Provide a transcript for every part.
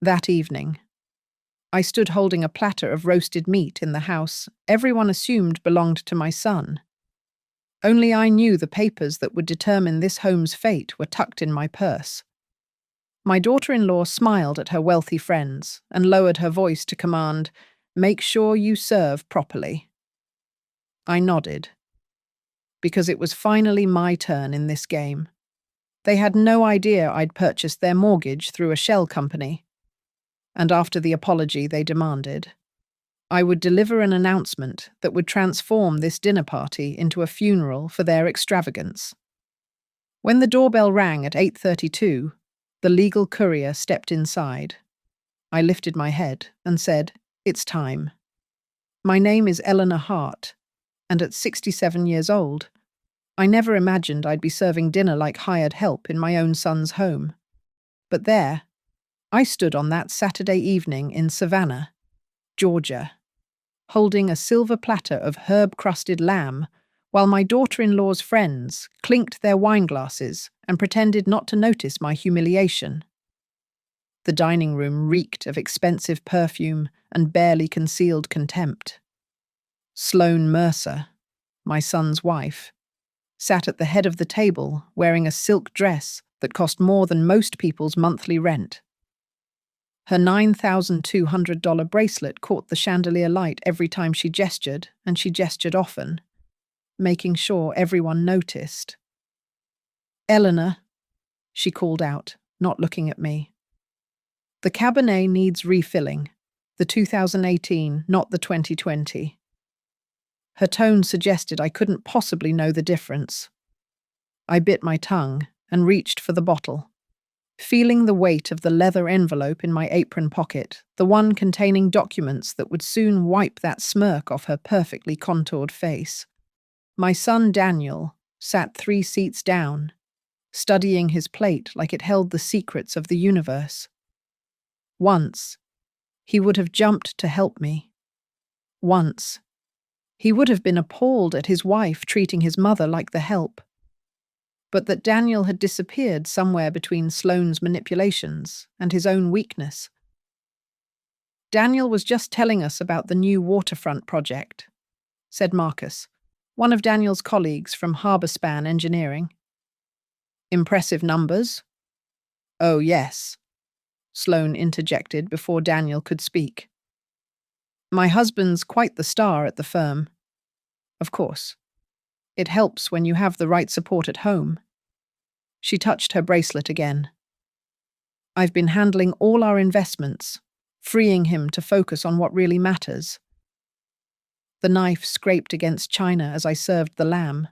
That evening, I stood holding a platter of roasted meat in the house everyone assumed belonged to my son. Only I knew the papers that would determine this home's fate were tucked in my purse. My daughter-in-law smiled at her wealthy friends and lowered her voice to command, "Make sure you serve properly." I nodded, because it was finally my turn in this game. They had no idea I'd purchased their mortgage through a shell company. And after the apology they demanded, I would deliver an announcement that would transform this dinner party into a funeral for their extravagance. When the doorbell rang at 8:32, the legal courier stepped inside. I lifted my head and said, "It's time." My name is Eleanor Hart, and at 67 years old, I never imagined I'd be serving dinner like hired help in my own son's home. But there, I stood on that Saturday evening in Savannah, Georgia, holding a silver platter of herb-crusted lamb, while my daughter-in-law's friends clinked their wine glasses and pretended not to notice my humiliation. The dining room reeked of expensive perfume and barely concealed contempt. Sloane Mercer, my son's wife, sat at the head of the table wearing a silk dress that cost more than most people's monthly rent. Her $9,200 bracelet caught the chandelier light every time she gestured, and she gestured often, making sure everyone noticed. "Eleanor," she called out, not looking at me. "The Cabernet needs refilling, the 2018, not the 2020. Her tone suggested I couldn't possibly know the difference. I bit my tongue and reached for the bottle, feeling the weight of the leather envelope in my apron pocket, the one containing documents that would soon wipe that smirk off her perfectly contoured face. My son Daniel sat 3 seats down, studying his plate like it held the secrets of the universe. Once, he would have jumped to help me. Once, he would have been appalled at his wife treating his mother like the help. But that Daniel had disappeared somewhere between Sloane's manipulations and his own weakness. "Daniel was just telling us about the new waterfront project," said Marcus, one of Daniel's colleagues from Harborspan Engineering. "Impressive numbers?" "Oh, yes," Sloane interjected before Daniel could speak. "My husband's quite the star at the firm. Of course. It helps when you have the right support at home." She touched her bracelet again. "I've been handling all our investments, freeing him to focus on what really matters." The knife scraped against china as I served the lamb.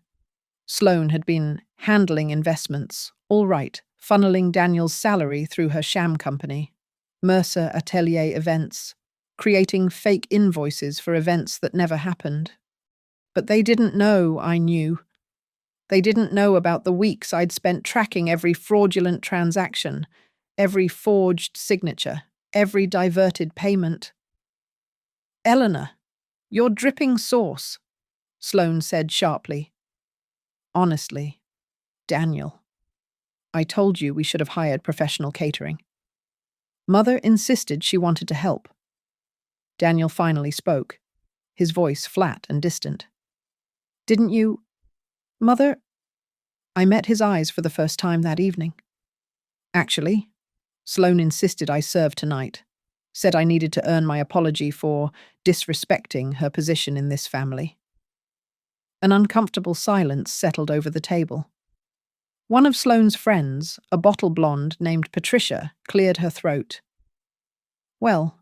Sloane had been handling investments, all right, funneling Daniel's salary through her sham company, Mercer Atelier Events, creating fake invoices for events that never happened. But they didn't know I knew. They didn't know about the weeks I'd spent tracking every fraudulent transaction, every forged signature, every diverted payment. "Eleanor, you're dripping sauce," Sloane said sharply. "Honestly, Daniel, I told you we should have hired professional catering. Mother insisted she wanted to help." Daniel finally spoke, his voice flat and distant. "Didn't you, Mother?" I met his eyes for the first time that evening. "Actually, Sloane insisted I serve tonight, said I needed to earn my apology for disrespecting her position in this family." An uncomfortable silence settled over the table. One of Sloane's friends, a bottle blonde named Patricia, cleared her throat. "Well,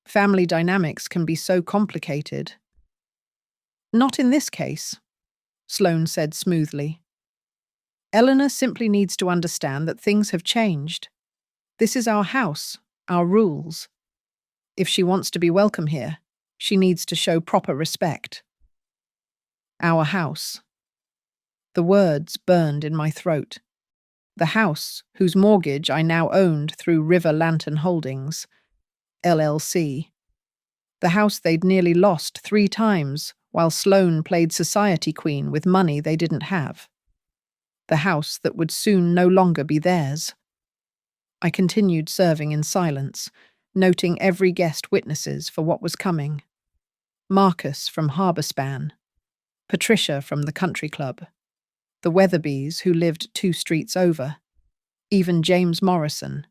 family dynamics can be so complicated." "Not in this case," Sloane said smoothly. "Eleanor simply needs to understand that things have changed. This is our house, our rules. If she wants to be welcome here, she needs to show proper respect." Our house. The words burned in my throat. The house whose mortgage I now owned through River Lantern Holdings, LLC. The house they'd nearly lost 3 times while Sloane played society queen with money they didn't have. The house that would soon no longer be theirs. I continued serving in silence, noting every guest witnesses for what was coming. Marcus from Harbourspan, Patricia from the country club, the Weatherbys who lived 2 streets over, even James Morrison,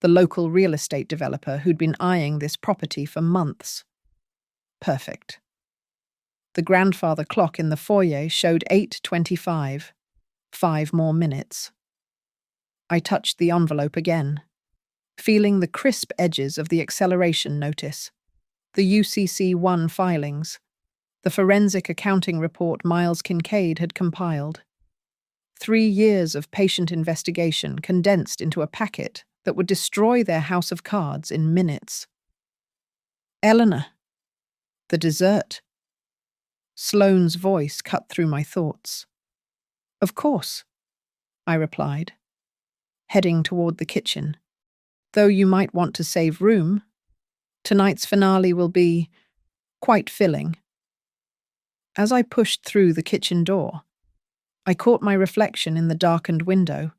the local real estate developer who'd been eyeing this property for months. Perfect. The grandfather clock in the foyer showed 8:25. 5 more minutes. I touched the envelope again, feeling the crisp edges of the acceleration notice, the UCC-1 filings, the forensic accounting report Miles Kincaid had compiled. 3 years of patient investigation condensed into a packet that would destroy their house of cards in minutes. Eleanor. The dessert. Sloane's voice cut through my thoughts. Of course, I replied, heading toward the kitchen. Though you might want to save room, tonight's finale will be quite filling. As I pushed through the kitchen door, I caught my reflection in the darkened window.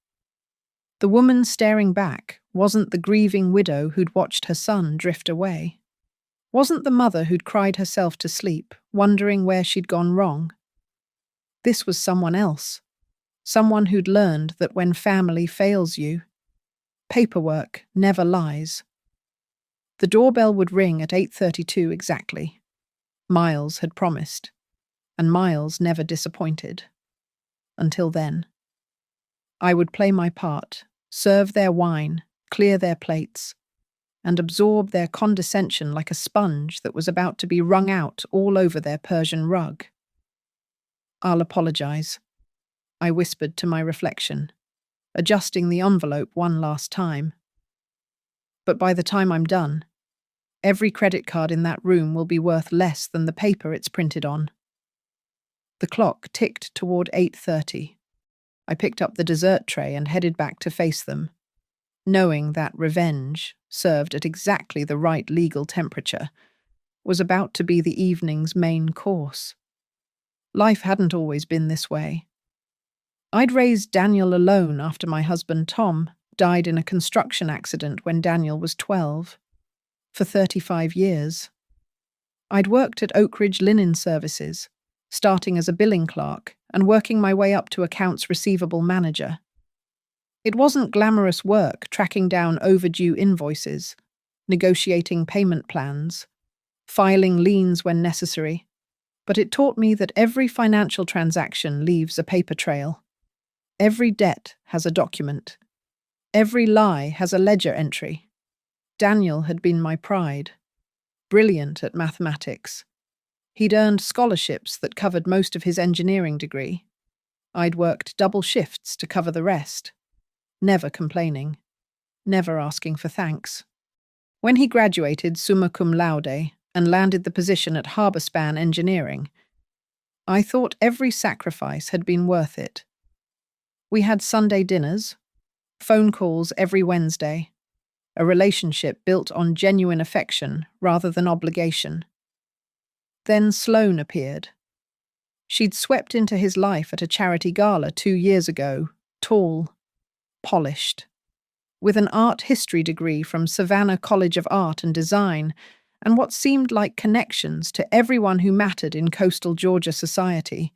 The woman staring back wasn't the grieving widow who'd watched her son drift away. Wasn't the mother who'd cried herself to sleep, wondering where she'd gone wrong. This was someone else. Someone who'd learned that when family fails you, paperwork never lies. The doorbell would ring at 8:32 exactly. Miles had promised, and Miles never disappointed. Until then. I would play my part, serve their wine, clear their plates, and absorb their condescension like a sponge that was about to be wrung out all over their Persian rug. I'll apologize, I whispered to my reflection, adjusting the envelope one last time. But by the time I'm done, every credit card in that room will be worth less than the paper it's printed on. The clock ticked toward 8:30. I picked up the dessert tray and headed back to face them, knowing that revenge, served at exactly the right legal temperature, was about to be the evening's main course. Life hadn't always been this way. I'd raised Daniel alone after my husband Tom died in a construction accident when Daniel was 12. For 35 years. I'd worked at Oak Ridge Linen Services, starting as a billing clerk and working my way up to accounts receivable manager. It wasn't glamorous work tracking down overdue invoices, negotiating payment plans, filing liens when necessary, but it taught me that every financial transaction leaves a paper trail. Every debt has a document. Every lie has a ledger entry. Daniel had been my pride. Brilliant at mathematics. He'd earned scholarships that covered most of his engineering degree. I'd worked double shifts to cover the rest. Never complaining. Never asking for thanks. When he graduated summa cum laude and landed the position at Harbourspan Engineering, I thought every sacrifice had been worth it. We had Sunday dinners, phone calls every Wednesday, a relationship built on genuine affection rather than obligation. Then Sloane appeared. She'd swept into his life at a charity gala 2 years ago, tall, polished, with an art history degree from Savannah College of Art and Design and what seemed like connections to everyone who mattered in coastal Georgia society.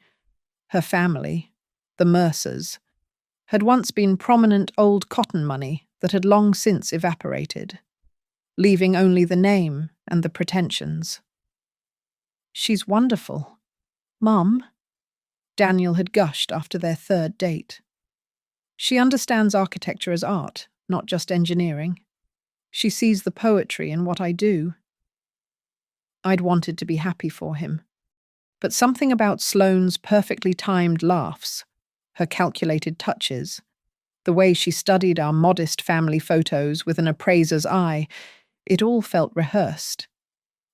Her family, the Mercers, had once been prominent old cotton money that had long since evaporated, leaving only the name and the pretensions. She's wonderful. Mum, Daniel had gushed after their 3rd date. She understands architecture as art, not just engineering. She sees the poetry in what I do. I'd wanted to be happy for him. But something about Sloane's perfectly timed laughs, her calculated touches, the way she studied our modest family photos with an appraiser's eye, it all felt rehearsed,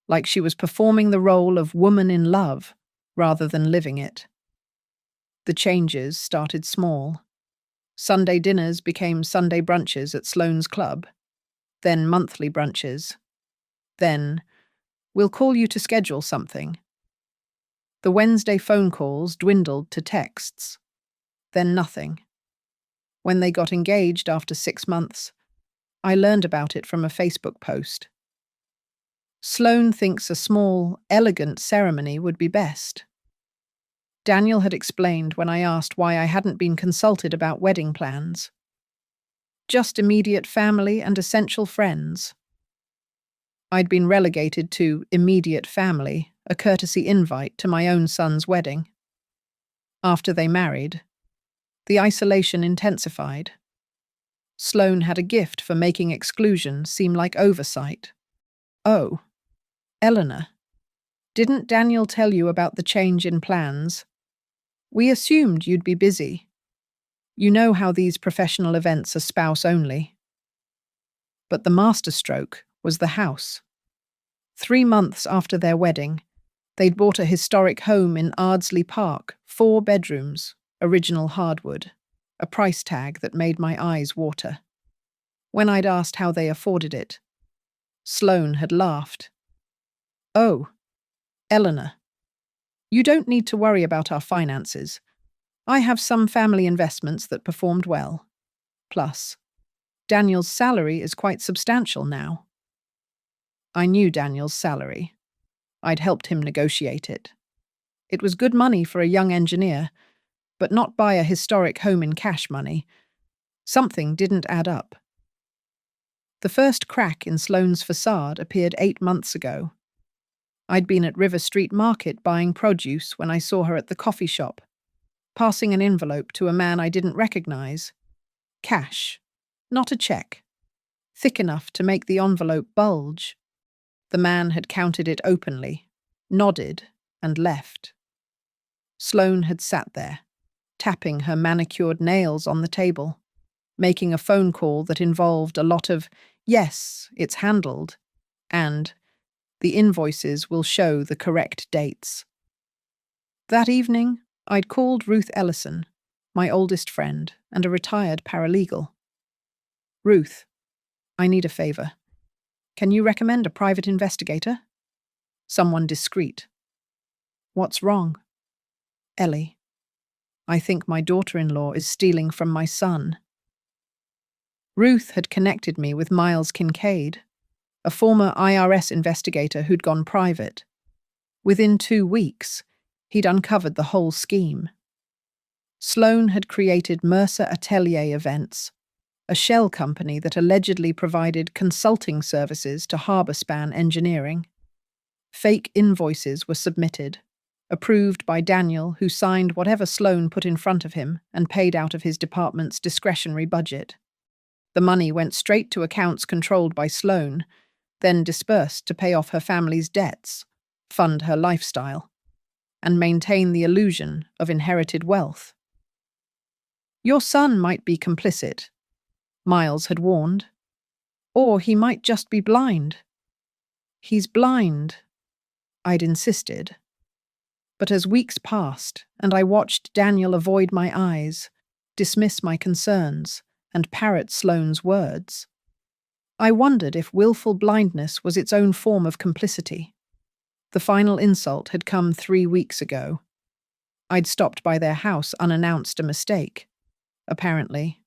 like she was performing the role of woman in love rather than living it. The changes started small. Sunday dinners became Sunday brunches at Sloane's club, then monthly brunches. Then, we'll call you to schedule something. The Wednesday phone calls dwindled to texts. Then nothing. When they got engaged after 6 months, I learned about it from a Facebook post. Sloane thinks a small, elegant ceremony would be best. Daniel had explained when I asked why I hadn't been consulted about wedding plans. Just immediate family and essential friends. I'd been relegated to immediate family, a courtesy invite to my own son's wedding. After they married, the isolation intensified. Sloane had a gift for making exclusion seem like oversight. Oh, Eleanor, didn't Daniel tell you about the change in plans? We assumed you'd be busy. You know how these professional events are spouse only. But the masterstroke was the house. 3 months after their wedding, they'd bought a historic home in Ardsley Park, 4 bedrooms, original hardwood, a price tag that made my eyes water. When I'd asked how they afforded it, Sloane had laughed. Oh, Eleanor, you don't need to worry about our finances. I have some family investments that performed well. Plus, Daniel's salary is quite substantial now. I knew Daniel's salary. I'd helped him negotiate it. It was good money for a young engineer, but not buy a historic home in cash money. Something didn't add up. The first crack in Sloane's facade appeared 8 months ago. I'd been at River Street Market buying produce when I saw her at the coffee shop, passing an envelope to a man I didn't recognize. Cash, not a check. Thick enough to make the envelope bulge. The man had counted it openly, nodded, and left. Sloane had sat there, tapping her manicured nails on the table, making a phone call that involved a lot of, "Yes, it's handled," and "The invoices will show the correct dates." That evening, I'd called Ruth Ellison, my oldest friend and a retired paralegal. "Ruth, I need a favor. Can you recommend a private investigator? Someone discreet." "What's wrong?" "Ellie, I think my daughter-in-law is stealing from my son." Ruth had connected me with Miles Kincaid, a former IRS investigator who'd gone private. Within 2 weeks, he'd uncovered the whole scheme. Sloane had created Mercer Atelier Events, a shell company that allegedly provided consulting services to harborspan engineering. Fake invoices were submitted, approved by Daniel, who signed whatever Sloane put in front of him and paid out of his department's discretionary budget. The money went straight to accounts controlled by Sloane, then dispersed to pay off her family's debts, fund her lifestyle, and maintain the illusion of inherited wealth. "Your son might be complicit," Miles had warned. "Or he might just be blind." "He's blind," I'd insisted. But as weeks passed and I watched Daniel avoid my eyes, dismiss my concerns, and parrot Sloane's words, I wondered if willful blindness was its own form of complicity. The final insult had come 3 weeks ago. I'd stopped by their house unannounced a mistake, apparently.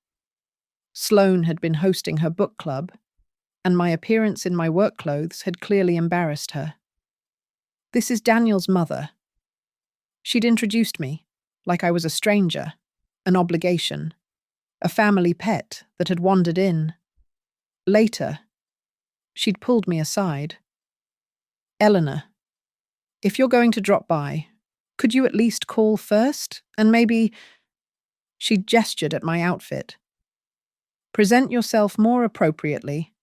Sloane had been hosting her book club, and my appearance in my work clothes had clearly embarrassed her. "This is Daniel's mother." She'd introduced me, like I was a stranger, an obligation, a family pet that had wandered in. Later, she'd pulled me aside. "Eleanor, if you're going to drop by, could you at least call first, and maybe—" She'd gestured at my outfit. "Present yourself more appropriately.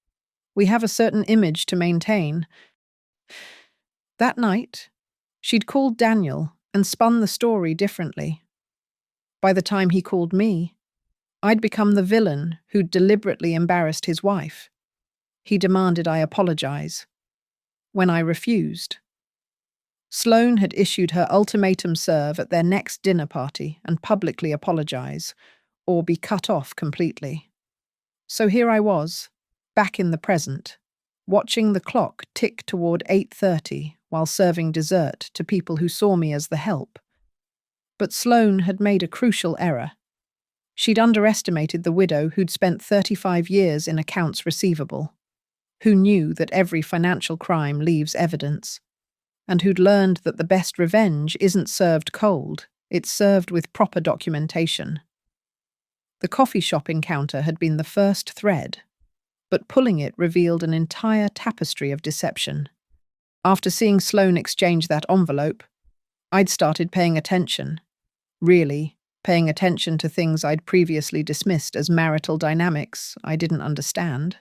We have a certain image to maintain." That night, she'd called Daniel and spun the story differently. By the time he called me, I'd become the villain who'd deliberately embarrassed his wife. He demanded I apologize. When I refused, Sloane had issued her ultimatum serve at their next dinner party and publicly apologize, or be cut off completely. So here I was, back in the present, watching the clock tick toward 8:30 while serving dessert to people who saw me as the help. But Sloane had made a crucial error. She'd underestimated the widow who'd spent 35 years in accounts receivable, who knew that every financial crime leaves evidence, and who'd learned that the best revenge isn't served cold, it's served with proper documentation. The coffee shop encounter had been the first thread, but pulling it revealed an entire tapestry of deception. After seeing Sloane exchange that envelope, I'd started paying attention. Really, paying attention to things I'd previously dismissed as marital dynamics I didn't understand.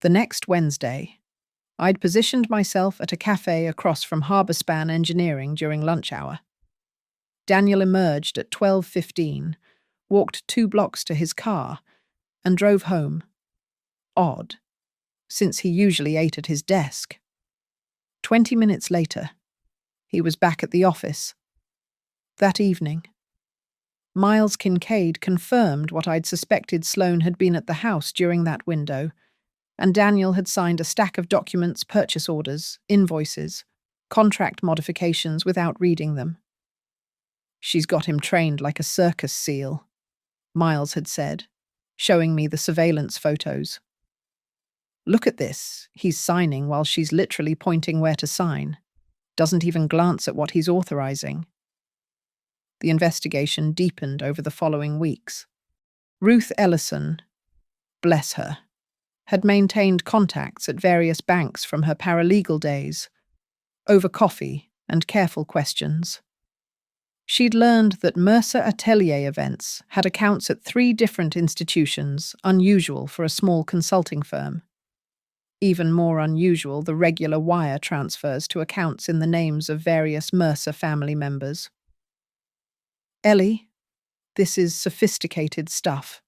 The next Wednesday, I'd positioned myself at a cafe across from Harborspan Engineering during lunch hour. Daniel emerged at 12:15, walked 2 blocks to his car, and drove home. Odd, since he usually ate at his desk. 20 minutes later, he was back at the office. That evening, Miles Kincaid confirmed what I'd suspected Sloane had been at the house during that window, and Daniel had signed a stack of documents, purchase orders, invoices, contract modifications without reading them. "She's got him trained like a circus seal," Miles had said, showing me the surveillance photos. "Look at this, he's signing while she's literally pointing where to sign. Doesn't even glance at what he's authorizing." The investigation deepened over the following weeks. Ruth Ellison, bless her, had maintained contacts at various banks from her paralegal days, over coffee and careful questions. She'd learned that Mercer Atelier events had accounts at 3 different institutions, unusual for a small consulting firm. Even more unusual, the regular wire transfers to accounts in the names of various Mercer family members. "Ellie, this is sophisticated stuff."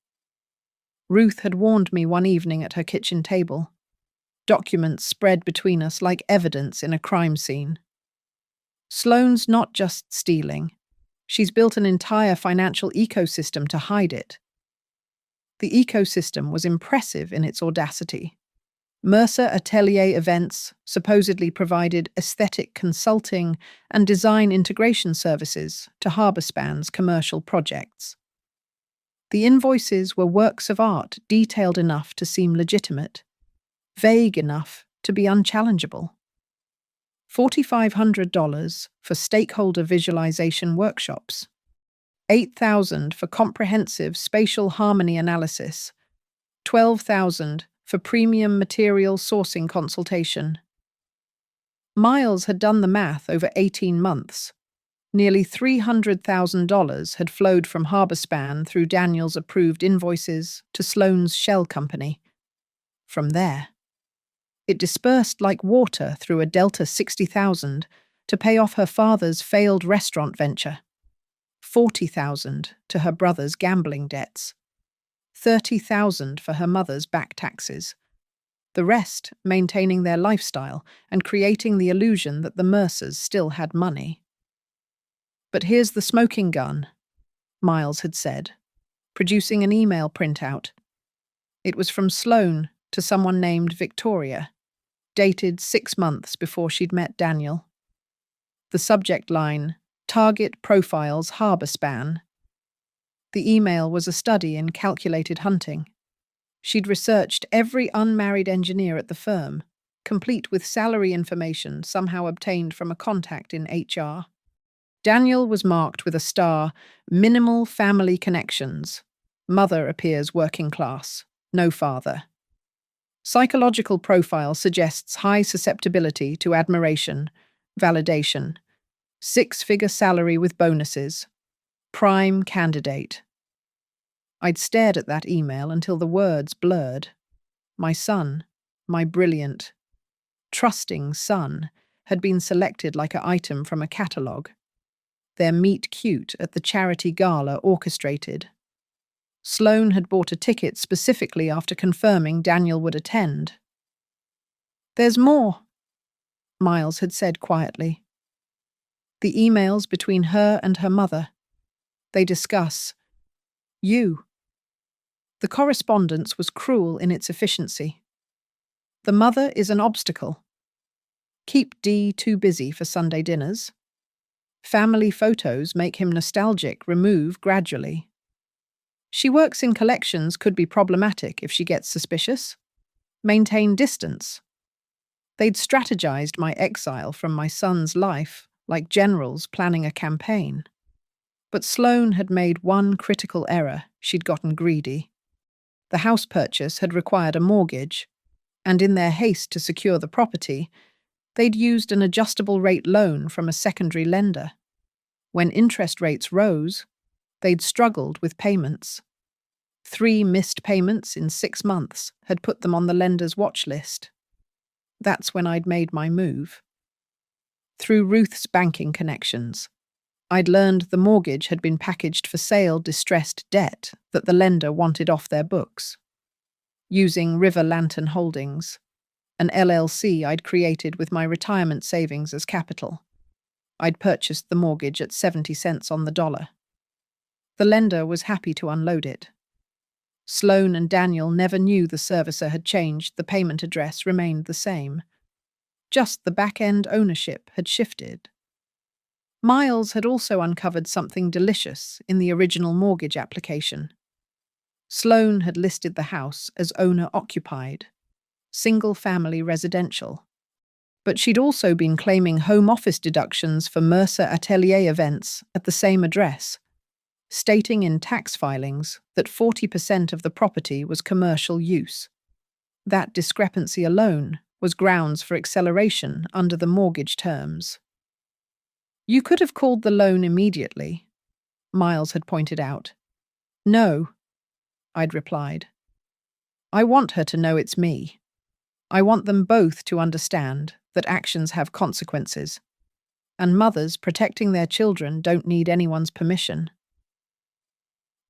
Ruth had warned me one evening at her kitchen table. Documents spread between us like evidence in a crime scene. "Sloane's not just stealing. She's built an entire financial ecosystem to hide it." The ecosystem was impressive in its audacity. Mercer Atelier events supposedly provided aesthetic consulting and design integration services to Harborspan's commercial projects. The invoices were works of art detailed enough to seem legitimate, vague enough to be unchallengeable. $4,500 for stakeholder visualization workshops, $8,000 for comprehensive spatial harmony analysis, $12,000 for premium material sourcing consultation. Miles had done the math over 18 months. Nearly $300,000 had flowed from Harborspan through Daniel's approved invoices to Sloane's shell company. From there, it dispersed like water through a Delta 60,000 to pay off her father's failed restaurant venture, 40,000 to her brother's gambling debts, 30,000 for her mother's back taxes, the rest maintaining their lifestyle and creating the illusion that the Mercers still had money. "But here's the smoking gun," Miles had said, producing an email printout. It was from Sloane to someone named Victoria, dated 6 months before she'd met Daniel. The subject line, "Target Profiles Harborspan." The email was a study in calculated hunting. She'd researched every unmarried engineer at the firm, complete with salary information somehow obtained from a contact in HR. Daniel was marked with a star, minimal family connections. Mother appears working class, no father. Psychological profile suggests high susceptibility to admiration, validation. 6-figure salary with bonuses. Prime candidate. I'd stared at that email until the words blurred. My son, my brilliant, trusting son, had been selected like an item from a catalogue. Their meet cute at the charity gala orchestrated. Sloane had bought a ticket specifically after confirming Daniel would attend. "There's more," Miles had said quietly. The emails between her and her mother. They discuss you. The correspondence was cruel in its efficiency. The mother is an obstacle. Keep D too busy for Sunday dinners. Family photos make him nostalgic, remove gradually. She works in collections, could be problematic if she gets suspicious. Maintain distance. They'd strategized my exile from my son's life, like generals planning a campaign. But Sloane had made one critical error. She'd gotten greedy. The house purchase had required a mortgage, and in their haste to secure the property, they'd used an adjustable rate loan from a secondary lender. When interest rates rose, they'd struggled with payments. 3 missed payments in 6 months had put them on the lender's watch list. That's when I'd made my move. Through Ruth's banking connections, I'd learned the mortgage had been packaged for sale distressed debt that the lender wanted off their books. Using River Lantern Holdings, an LLC I'd created with my retirement savings as capital, I'd purchased the mortgage at 70 cents on the dollar. The lender was happy to unload it. Sloane and Daniel never knew the servicer had changed, the payment address remained the same. Just the back-end ownership had shifted. Miles had also uncovered something delicious in the original mortgage application. Sloane had listed the house as owner-occupied, single-family residential. But she'd also been claiming home office deductions for Mercer Atelier events at the same address, stating in tax filings that 40% of the property was commercial use. That discrepancy alone was grounds for acceleration under the mortgage terms. You could have called the loan immediately, Miles had pointed out. No, I'd replied. I want her to know it's me. I want them both to understand that actions have consequences, and mothers protecting their children don't need anyone's permission.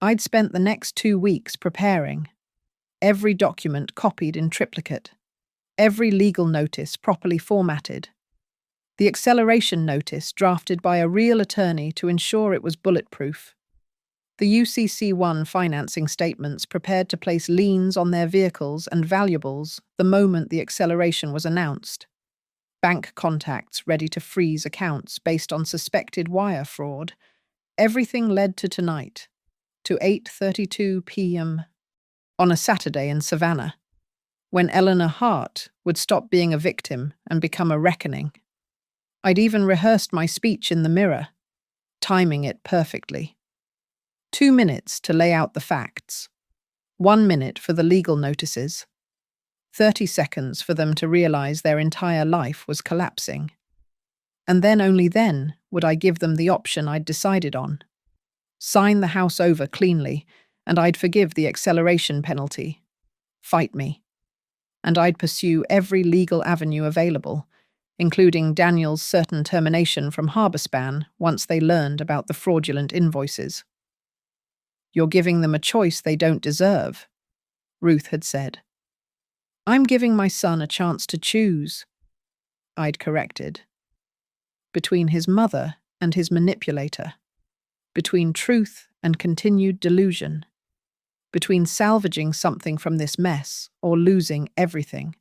I'd spent the next 2 weeks preparing, every document copied in triplicate, every legal notice properly formatted, the acceleration notice drafted by a real attorney to ensure it was bulletproof, the UCC1 financing statements prepared to place liens on their vehicles and valuables the moment the acceleration was announced, bank contacts ready to freeze accounts based on suspected wire fraud. Everything led to tonight, to 8:32 p.m. on a Saturday in Savannah, when Eleanor Hart would stop being a victim and become a reckoning. I'd even rehearsed my speech in the mirror, timing it perfectly. 2 minutes to lay out the facts, 1 minute for the legal notices, 30 seconds for them to realize their entire life was collapsing. And then, only then, would I give them the option I'd decided on. Sign the house over cleanly, and I'd forgive the acceleration penalty. Fight me. And I'd pursue every legal avenue available, including Daniel's certain termination from Harborspan once they learned about the fraudulent invoices. You're giving them a choice they don't deserve, Ruth had said. I'm giving my son a chance to choose, I'd corrected. Between his mother and his manipulator. Between truth and continued delusion, between salvaging something from this mess or losing everything.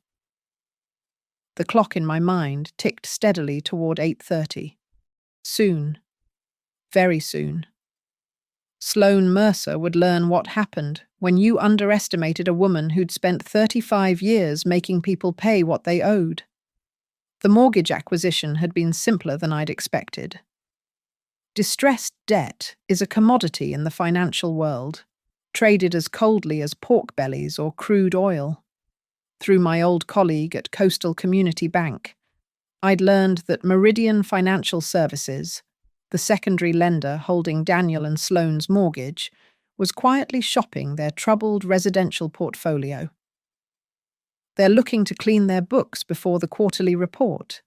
The clock in my mind ticked steadily toward 8:30. Soon. Very soon. Sloane Mercer would learn what happened when you underestimated a woman who'd spent 35 years making people pay what they owed. The mortgage acquisition had been simpler than I'd expected. Distressed debt is a commodity in the financial world, traded as coldly as pork bellies or crude oil. Through my old colleague at Coastal Community Bank, I'd learned that Meridian Financial Services, the secondary lender holding Daniel and Sloane's mortgage, was quietly shopping their troubled residential portfolio. They're looking to clean their books before the quarterly report,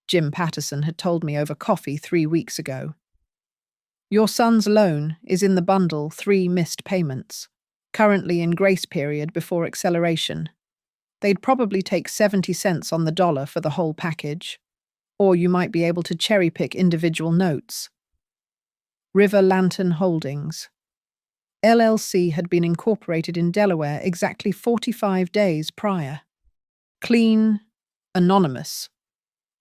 Jim Patterson had told me over coffee 3 weeks ago. Your son's loan is in the bundle 3 missed payments, currently in grace period before acceleration. They'd probably take 70 cents on the dollar for the whole package, or you might be able to cherry-pick individual notes. River Lantern Holdings, LLC had been incorporated in Delaware exactly 45 days prior. Clean, anonymous,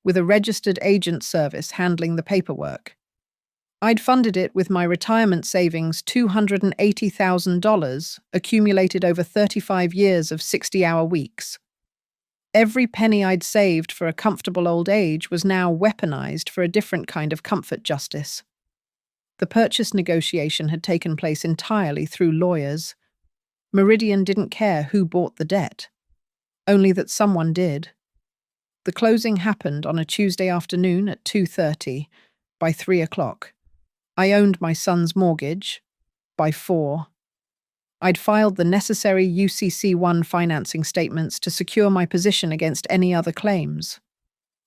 with a registered agent service handling the paperwork. I'd funded it with my retirement savings $280,000 accumulated over 35 years of 60-hour weeks. Every penny I'd saved for a comfortable old age was now weaponized for a different kind of comfort justice. The purchase negotiation had taken place entirely through lawyers. Meridian didn't care who bought the debt, only that someone did. The closing happened on a Tuesday afternoon at 2:30. By 3 o'clock. I owned my son's mortgage. By 4. I'd filed the necessary UCC1 financing statements to secure my position against any other claims.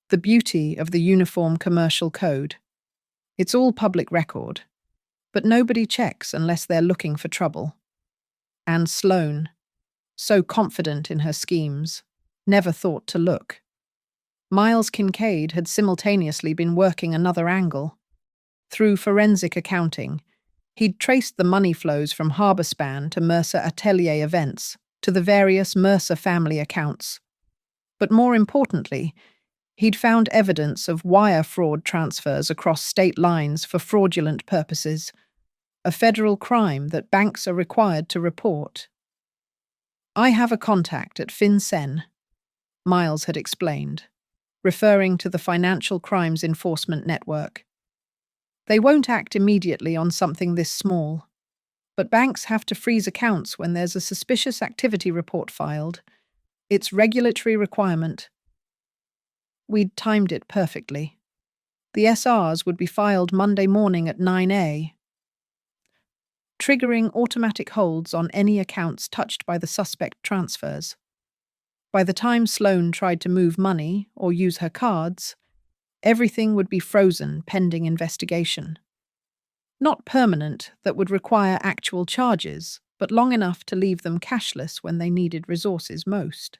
The beauty of the Uniform Commercial Code. It's all public record, but nobody checks unless they're looking for trouble. And Sloane, so confident in her schemes, never thought to look. Miles Kincaid had simultaneously been working another angle. Through forensic accounting, he'd traced the money flows from Harborspan to Mercer Atelier Events to the various Mercer family accounts. But more importantly, he'd found evidence of wire fraud transfers across state lines for fraudulent purposes, a federal crime that banks are required to report. I have a contact at FinCEN, Miles had explained, referring to the Financial Crimes Enforcement Network. They won't act immediately on something this small, but banks have to freeze accounts when there's a suspicious activity report filed. It's regulatory requirement. We'd timed it perfectly. The SRs would be filed Monday morning at 9 triggering automatic holds on any accounts touched by the suspect transfers. By the time Sloane tried to move money or use her cards, everything would be frozen pending investigation. Not permanent, that would require actual charges, but long enough to leave them cashless when they needed resources most.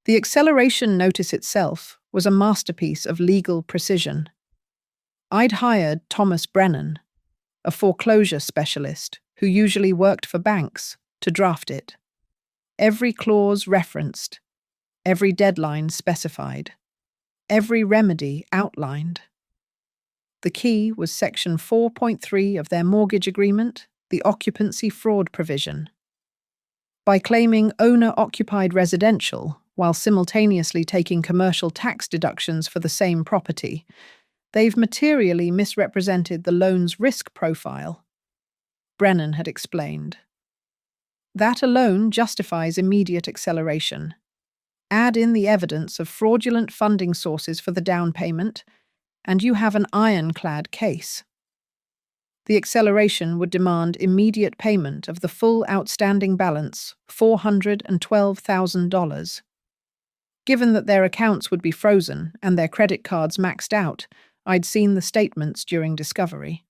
The acceleration notice itself was a masterpiece of legal precision. I'd hired Thomas Brennan, a foreclosure specialist who usually worked for banks, to draft it. Every clause referenced, every deadline specified, every remedy outlined. The key was Section 4.3 of their mortgage agreement, the occupancy fraud provision. By claiming owner-occupied residential while simultaneously taking commercial tax deductions for the same property, they've materially misrepresented the loan's risk profile, Brennan had explained. That alone justifies immediate acceleration. Add in the evidence of fraudulent funding sources for the down payment, and you have an ironclad case. The acceleration would demand immediate payment of the full outstanding balance, $412,000. Given that their accounts would be frozen and their credit cards maxed out, I'd seen the statements during discovery.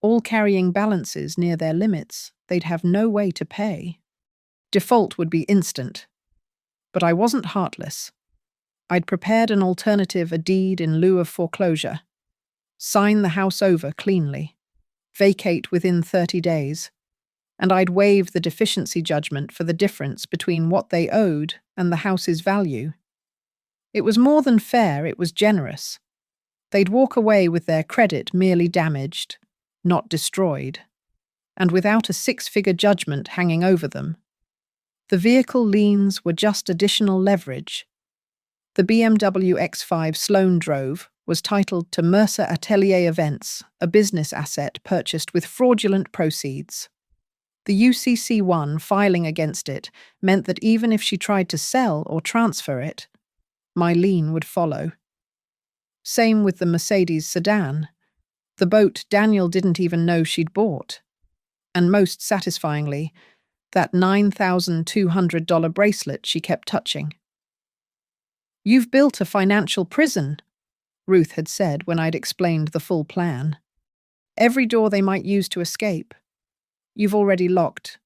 All carrying balances near their limits, they'd have no way to pay. Default would be instant. But I wasn't heartless. I'd prepared an alternative, a deed in lieu of foreclosure. Sign the house over cleanly. Vacate within 30 days. And I'd waive the deficiency judgment for the difference between what they owed and the house's value. It was more than fair, it was generous. They'd walk away with their credit merely damaged, not destroyed, and without a six-figure judgment hanging over them. The vehicle liens were just additional leverage. The BMW X5 Sloane drove was titled to Mercer Atelier Events, a business asset purchased with fraudulent proceeds. The UCC1 filing against it meant that even if she tried to sell or transfer it, my lien would follow. Same with the Mercedes sedan, the boat Daniel didn't even know she'd bought. And most satisfyingly, that $9,200 bracelet she kept touching. "You've built a financial prison," Ruth had said when I'd explained the full plan. "Every door they might use to escape, you've already locked."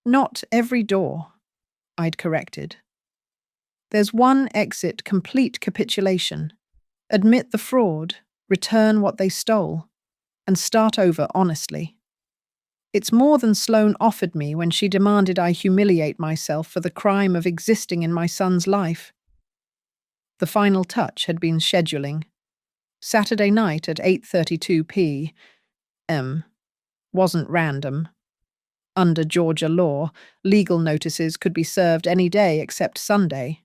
"Not every door," I'd corrected. "There's one exit, complete capitulation. Admit the fraud, return what they stole, and start over honestly. It's more than Sloane offered me when she demanded I humiliate myself for the crime of existing in my son's life." The final touch had been scheduling. Saturday night at 8:32 p. wasn't random. Under Georgia law, legal notices could be served any day except Sunday.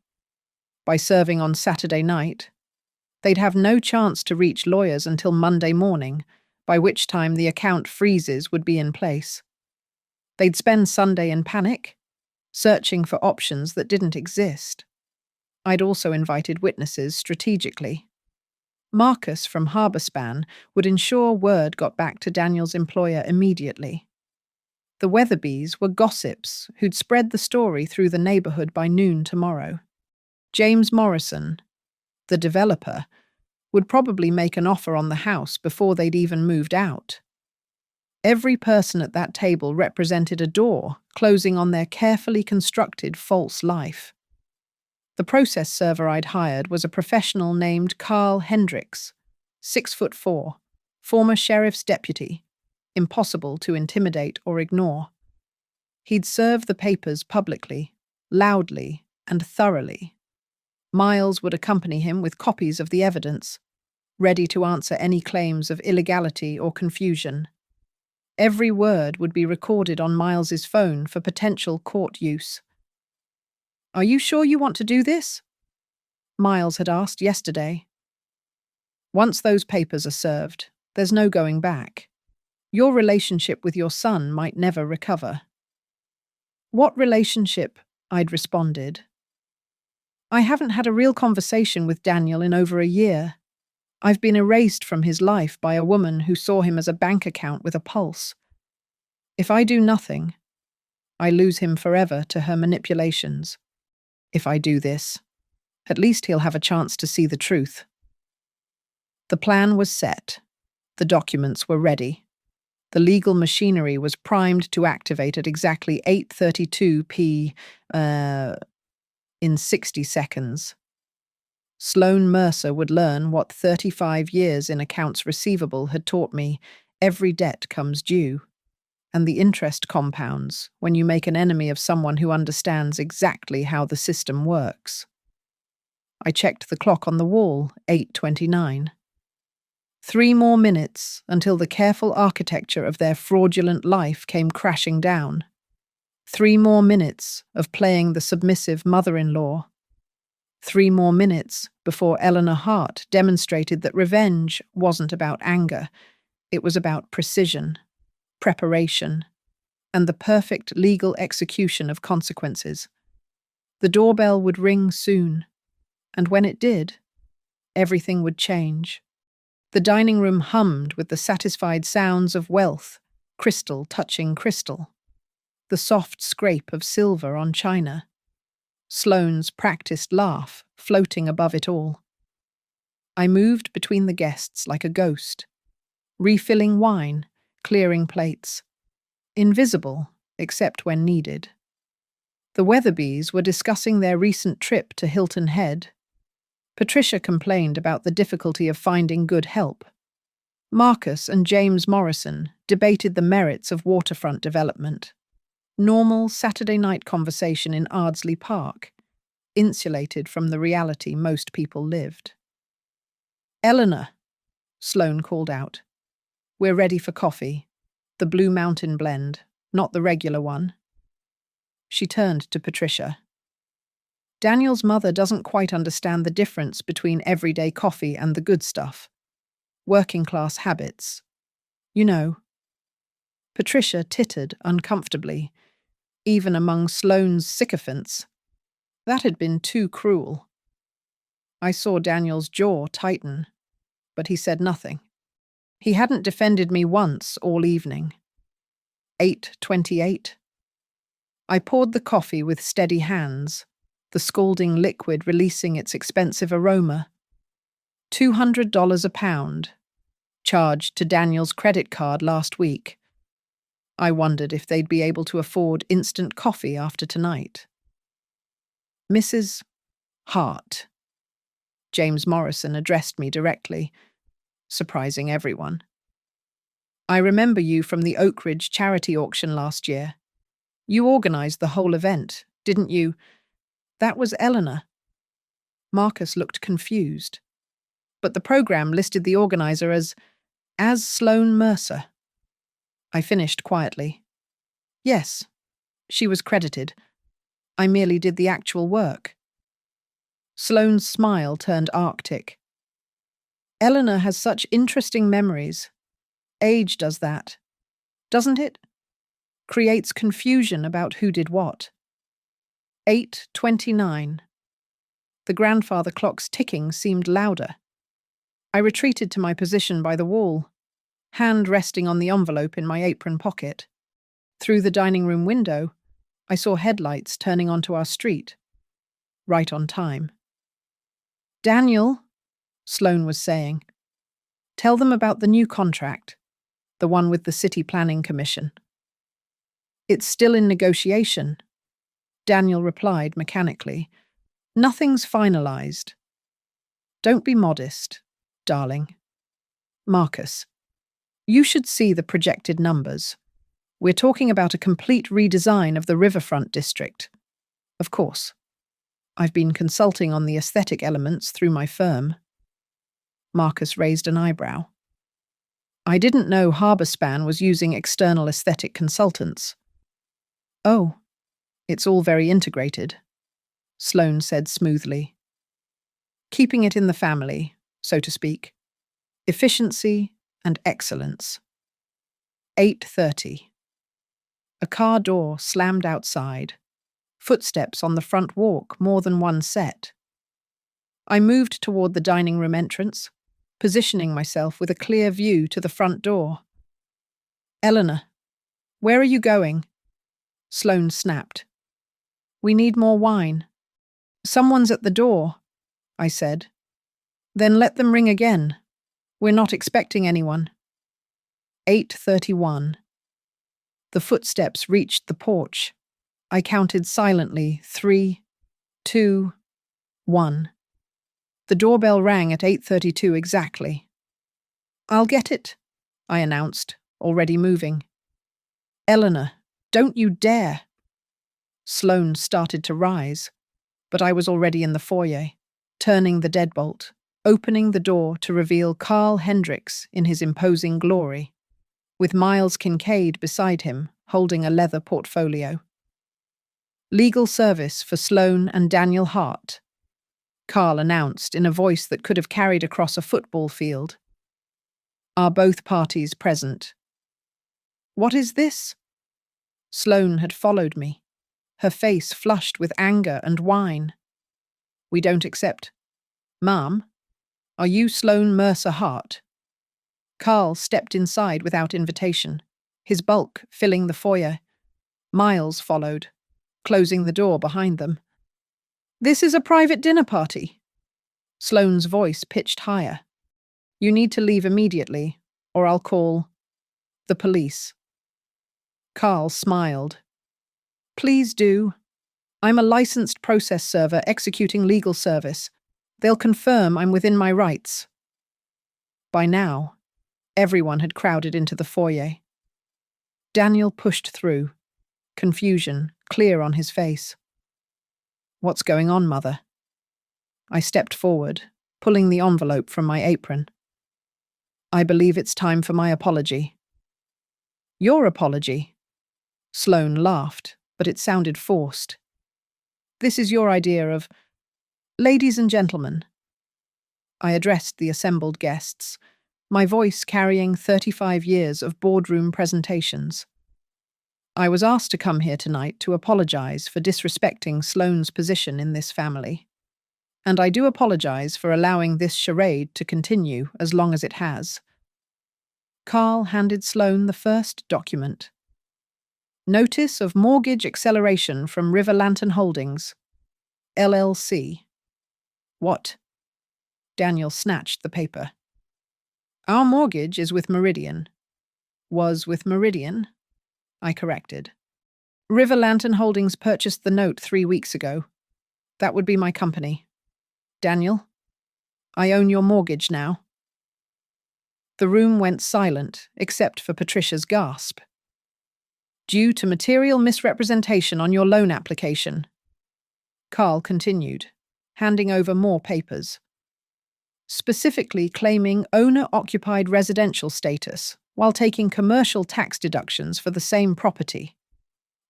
By serving on Saturday night, they'd have no chance to reach lawyers until Monday morning, by which time the account freezes would be in place. They'd spend Sunday in panic, searching for options that didn't exist. I'd also invited witnesses strategically. Marcus from Harborspan would ensure word got back to Daniel's employer immediately. The Weatherbys were gossips who'd spread the story through the neighborhood by noon tomorrow. James Morrison, the developer, would probably make an offer on the house before they'd even moved out. Every person at that table represented a door closing on their carefully constructed false life. The process server I'd hired was a professional named Carl Hendricks, 6'4", former sheriff's deputy, impossible to intimidate or ignore. He'd serve the papers publicly, loudly, and thoroughly. Miles would accompany him with copies of the evidence, ready to answer any claims of illegality or confusion. Every word would be recorded on Miles's phone for potential court use. "Are you sure you want to do this?" Miles had asked yesterday. "Once those papers are served, there's no going back. Your relationship with your son might never recover." "What relationship?" I'd responded. "I haven't had a real conversation with Daniel in over a year. I've been erased from his life by a woman who saw him as a bank account with a pulse. If I do nothing, I lose him forever to her manipulations. If I do this, at least he'll have a chance to see the truth." The plan was set. The documents were ready. The legal machinery was primed to activate at exactly 8:32 p.m. in 60 seconds. Sloane Mercer would learn what 35 years in accounts receivable had taught me: every debt comes due, and the interest compounds when you make an enemy of someone who understands exactly how the system works. I checked the clock on the wall, 8:29. 3 more minutes until the careful architecture of their fraudulent life came crashing down. 3 more minutes of playing the submissive mother-in-law. 3 more minutes before Eleanor Hart demonstrated that revenge wasn't about anger. It was about precision, preparation, and the perfect legal execution of consequences. The doorbell would ring soon, and when it did, everything would change. The dining room hummed with the satisfied sounds of wealth, crystal touching crystal, the soft scrape of silver on china, Sloane's practiced laugh floating above it all. I moved between the guests like a ghost, refilling wine, clearing plates, invisible except when needed. The Weatherbys were discussing their recent trip to Hilton Head. Patricia complained about the difficulty of finding good help. Marcus and James Morrison debated the merits of waterfront development. Normal Saturday night conversation in Ardsley Park, insulated from the reality most people lived. "Eleanor," Sloane called out. "We're ready for coffee. The Blue Mountain blend, not the regular one." She turned to Patricia. "Daniel's mother doesn't quite understand the difference between everyday coffee and the good stuff. Working-class habits. You know." Patricia tittered uncomfortably. Even among Sloane's sycophants, that had been too cruel. I saw Daniel's jaw tighten, but he said nothing. He hadn't defended me once all evening. 8:28. I poured the coffee with steady hands, the scalding liquid releasing its expensive aroma. $200 a pound, charged to Daniel's credit card last week. I wondered if they'd be able to afford instant coffee after tonight. "Mrs. Hart." James Morrison addressed me directly, surprising everyone. "I remember you from the Oak Ridge charity auction last year. You organized the whole event, didn't you?" "That was Eleanor." Marcus looked confused, but the program listed the organizer as Sloane Mercer. I finished quietly. Yes, she was credited. I merely did the actual work. Sloane's smile turned arctic. Eleanor has such interesting memories. Age does that, doesn't it? Creates confusion about who did what. 8:29. The grandfather clock's ticking seemed louder. I retreated to my position by the wall, hand resting on the envelope in my apron pocket. Through the dining room window, I saw headlights turning onto our street. Right on time. Daniel, Sloane was saying, tell them about the new contract, the one with the City Planning Commission. It's still in negotiation, Daniel replied mechanically. Nothing's finalized. Don't be modest, darling. Marcus, you should see the projected numbers. We're talking about a complete redesign of the riverfront district. Of course. I've been consulting on the aesthetic elements through my firm. Marcus raised an eyebrow. I didn't know Harborspan was using external aesthetic consultants. Oh, it's all very integrated, Sloane said smoothly. Keeping it in the family, so to speak. Efficiency and excellence. 8:30. A car door slammed outside. Footsteps on the front walk, more than one set. I moved toward the dining room entrance, positioning myself with a clear view to the front door. Eleanor, where are you going? Sloane snapped. We need more wine. Someone's at the door, I said. Then let them ring again. We're not expecting anyone. 8:31. The footsteps reached the porch. I counted silently, 3, 2, 1. The doorbell rang at 8:32 exactly. I'll get it, I announced, already moving. Eleanor, don't you dare. Sloane started to rise, but I was already in the foyer, turning the deadbolt, opening the door to reveal Carl Hendricks in his imposing glory, with Miles Kincaid beside him, holding a leather portfolio. Legal service for Sloane and Daniel Hart, Carl announced in a voice that could have carried across a football field. Are both parties present? What is this? Sloane had followed me, her face flushed with anger and wine. We don't accept. Ma'am, are you Sloane Mercer Hart? Carl stepped inside without invitation, his bulk filling the foyer. Miles followed, closing the door behind them. This is a private dinner party. Sloane's voice pitched higher. You need to leave immediately, or I'll call the police. Carl smiled. Please do. I'm a licensed process server executing legal service. They'll confirm I'm within my rights. By now, everyone had crowded into the foyer. Daniel pushed through, confusion clear on his face. What's going on, Mother? I stepped forward, pulling the envelope from my apron. I believe it's time for my apology. Your apology? Sloane laughed, but it sounded forced. This is your idea of... Ladies and gentlemen. I addressed the assembled guests, my voice carrying 35 years of boardroom presentations. I was asked to come here tonight to apologize for disrespecting Sloane's position in this family. And I do apologize for allowing this charade to continue as long as it has. Carl handed Sloane the first document. Notice of Mortgage Acceleration from River Lantern Holdings, LLC. What? Daniel snatched the paper. Our mortgage is with Meridian. Was with Meridian? I corrected. River Lantern Holdings purchased the note 3 weeks ago. That would be my company. Daniel, I own your mortgage now. The room went silent, except for Patricia's gasp. Due to material misrepresentation on your loan application. Carl continued, handing over more papers. Specifically claiming owner-occupied residential status while taking commercial tax deductions for the same property.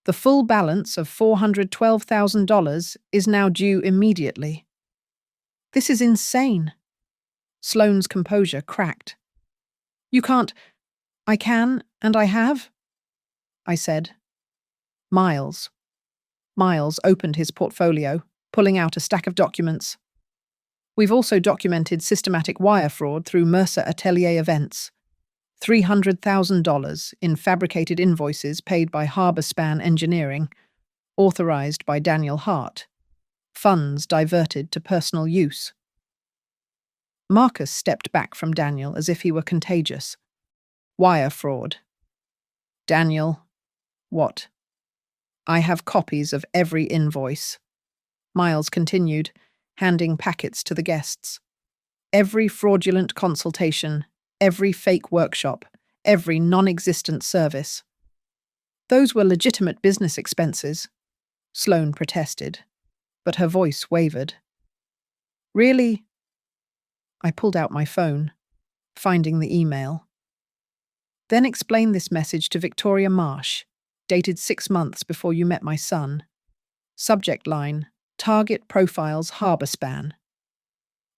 The full balance of $412,000 is now due immediately. This is insane. Sloane's composure cracked. You can't. I can, and I have, I said. Miles. Miles opened his portfolio, pulling out a stack of documents. We've also documented systematic wire fraud through Mercer Atelier events. $300,000 in fabricated invoices paid by Harborspan Engineering, authorized by Daniel Hart. Funds diverted to personal use. Marcus stepped back from Daniel as if he were contagious. Wire fraud. Daniel, what? I have copies of every invoice. Miles continued, handing packets to the guests. Every fraudulent consultation, every fake workshop, every non-existent service. Those were legitimate business expenses, Sloane protested, but her voice wavered. Really? I pulled out my phone, finding the email. Then explain this message to Victoria Marsh, dated 6 months before you met my son. Subject line, Target Profiles Harborspan.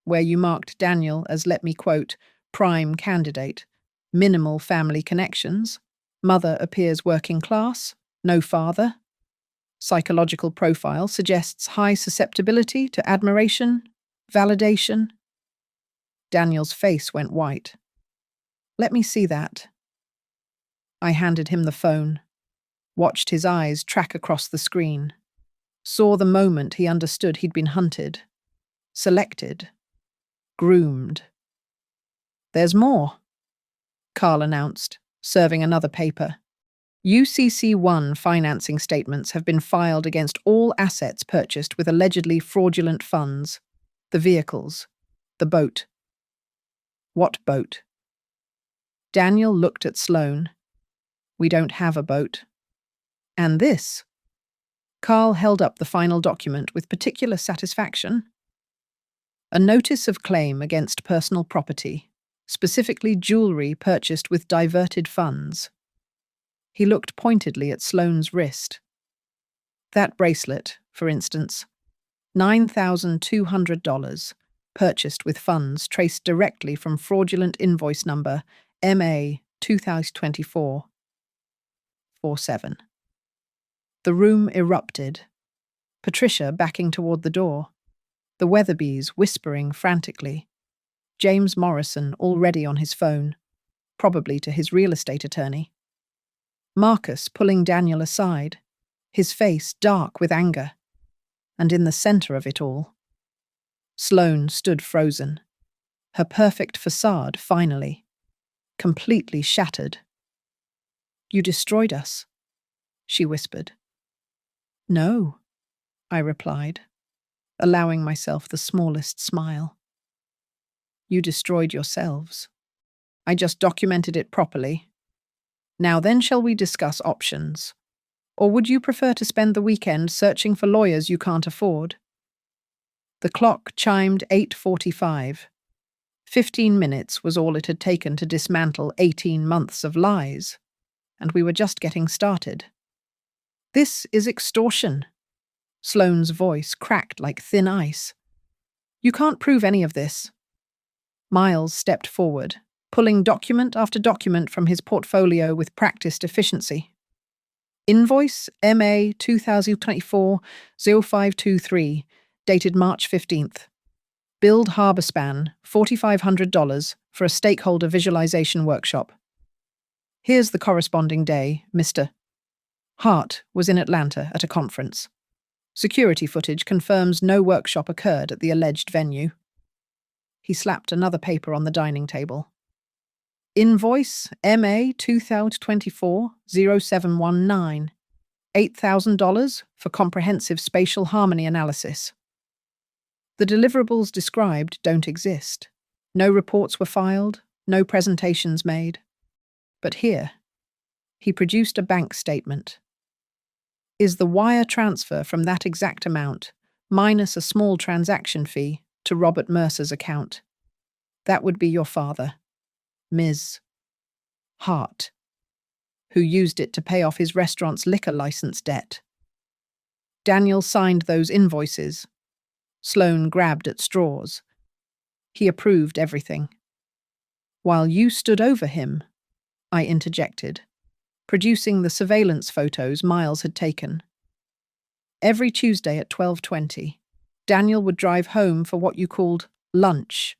Where you marked Daniel as, let me quote, prime candidate, minimal family connections, mother appears working class, no father. Psychological profile suggests high susceptibility to admiration, validation. Daniel's face went white. Let me see that. I handed him the phone, watched his eyes track across the screen, saw the moment he understood he'd been hunted, selected, groomed. There's more, Carl announced, serving another paper. UCC1 financing statements have been filed against all assets purchased with allegedly fraudulent funds. The vehicles. The boat. What boat? Daniel looked at Sloane. We don't have a boat. And this? Carl held up the final document with particular satisfaction. A notice of claim against personal property, specifically jewelry purchased with diverted funds. He looked pointedly at Sloane's wrist. That bracelet, for instance, $9,200, purchased with funds traced directly from fraudulent invoice number MA 2024-47. The room erupted. Patricia backing toward the door. The Weatherbys whispering frantically. James Morrison already on his phone, probably to his real estate attorney. Marcus pulling Daniel aside, his face dark with anger. And in the center of it all, Sloane stood frozen, her perfect facade finally, completely shattered. You destroyed us, she whispered. No, I replied, allowing myself the smallest smile. You destroyed yourselves. I just documented it properly. Now then, shall we discuss options? Or would you prefer to spend the weekend searching for lawyers you can't afford? The clock chimed 8:45. 15 minutes was all it had taken to dismantle 18 months of lies, and we were just getting started. This is extortion. Sloane's voice cracked like thin ice. You can't prove any of this. Miles stepped forward, pulling document after document from his portfolio with practiced efficiency. Invoice MA 2024-0523, dated March 15th. Billed Harborspan, $4,500 for a stakeholder visualization workshop. Here's the corresponding day, Mr. Hart was in Atlanta at a conference. Security footage confirms no workshop occurred at the alleged venue. He slapped another paper on the dining table. Invoice MA 2024-0719, $8,000 for comprehensive spatial harmony analysis. The deliverables described don't exist. No reports were filed, no presentations made. But here, he produced a bank statement. Is the wire transfer from that exact amount, minus a small transaction fee, to Robert Mercer's account? That would be your father, Ms. Hart, who used it to pay off his restaurant's liquor license debt. Daniel signed those invoices. Sloane grabbed at straws. He approved everything. While you stood over him, I interjected, producing the surveillance photos Miles had taken. Every Tuesday at 12:20, Daniel would drive home for what you called lunch.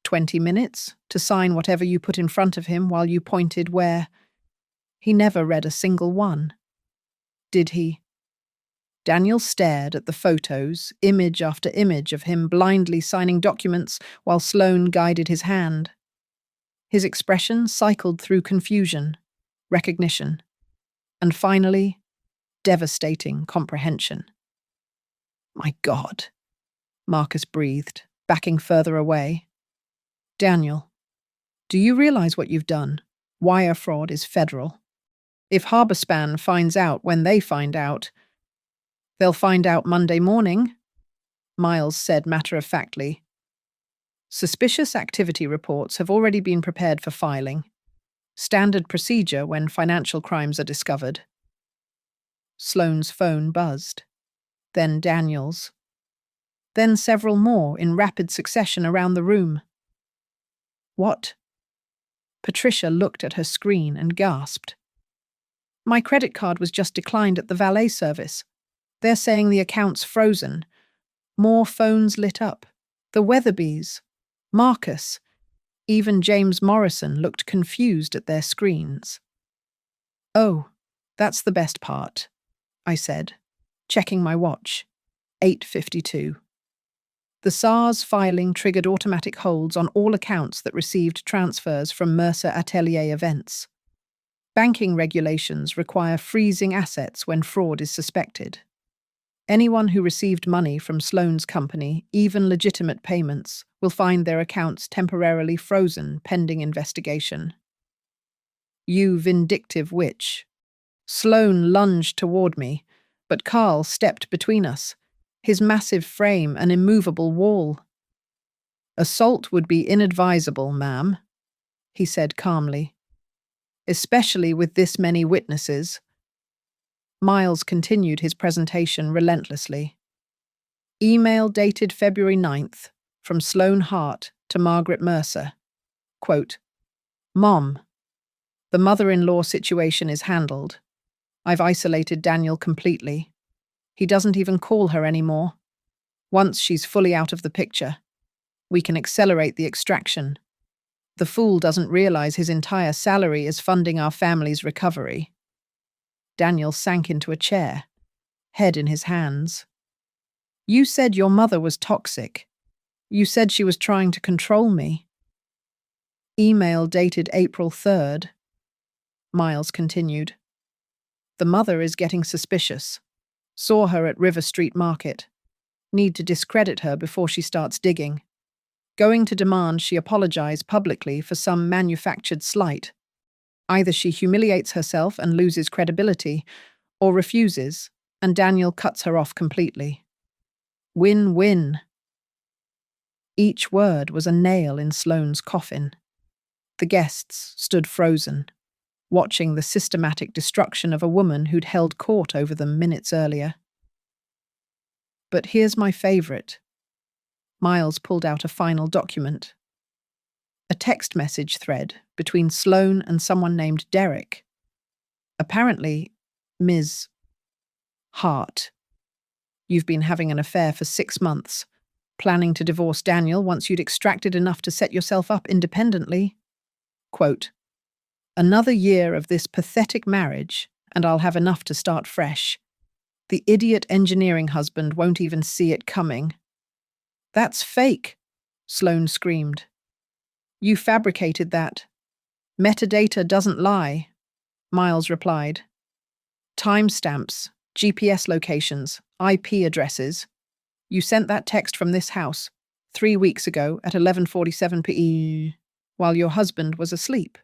20 minutes to sign whatever you put in front of him while you pointed where. He never read a single one. Did he? Daniel stared at the photos, image after image of him blindly signing documents while Sloane guided his hand. His expression cycled through confusion, recognition, and finally, devastating comprehension. My God, Marcus breathed, backing further away. Daniel, do you realize what you've done? Wire fraud is federal. If Harborspan finds out when they find out, they'll find out Monday morning, Miles said matter-of-factly. Suspicious activity reports have already been prepared for filing. Standard procedure when financial crimes are discovered. Sloane's phone buzzed. Then Daniel's. Then several more in rapid succession around the room. What? Patricia looked at her screen and gasped. My credit card was just declined at the valet service. They're saying the account's frozen. More phones lit up. The Weatherbys. Marcus. Even James Morrison looked confused at their screens. Oh, that's the best part, I said, checking my watch. 8:52. The SARS filing triggered automatic holds on all accounts that received transfers from Mercer Atelier events. Banking regulations require freezing assets when fraud is suspected. Anyone who received money from Sloane's company, even legitimate payments, will find their accounts temporarily frozen pending investigation. You vindictive witch. Sloane lunged toward me, but Carl stepped between us, his massive frame an immovable wall. Assault would be inadvisable, ma'am, he said calmly. Especially with this many witnesses. Miles continued his presentation relentlessly. Email dated February 9th from Sloane Hart to Margaret Mercer. Quote, Mom, the mother-in-law situation is handled. I've isolated Daniel completely. He doesn't even call her anymore. Once she's fully out of the picture, we can accelerate the extraction. The fool doesn't realize his entire salary is funding our family's recovery. Daniel sank into a chair, head in his hands. You said your mother was toxic. You said she was trying to control me. Email dated April 3rd. Miles continued. The mother is getting suspicious. Saw her at River Street Market. Need to discredit her before she starts digging. Going to demand she apologize publicly for some manufactured slight. Either she humiliates herself and loses credibility, or refuses, and Daniel cuts her off completely. Win-win. Each word was a nail in Sloane's coffin. The guests stood frozen, watching the systematic destruction of a woman who'd held court over them minutes earlier. But here's my favorite. Miles pulled out a final document. A text message thread between Sloane and someone named Derek. Apparently, Ms. Hart. You've been having an affair for 6 months, planning to divorce Daniel once you'd extracted enough to set yourself up independently. Quote, Another year of this pathetic marriage, and I'll have enough to start fresh. The idiot engineering husband won't even see it coming. That's fake, Sloane screamed. You fabricated that. Metadata doesn't lie, Miles replied. Timestamps, GPS locations, IP addresses. You sent that text from this house 3 weeks ago at 11:47 p.m. while your husband was asleep.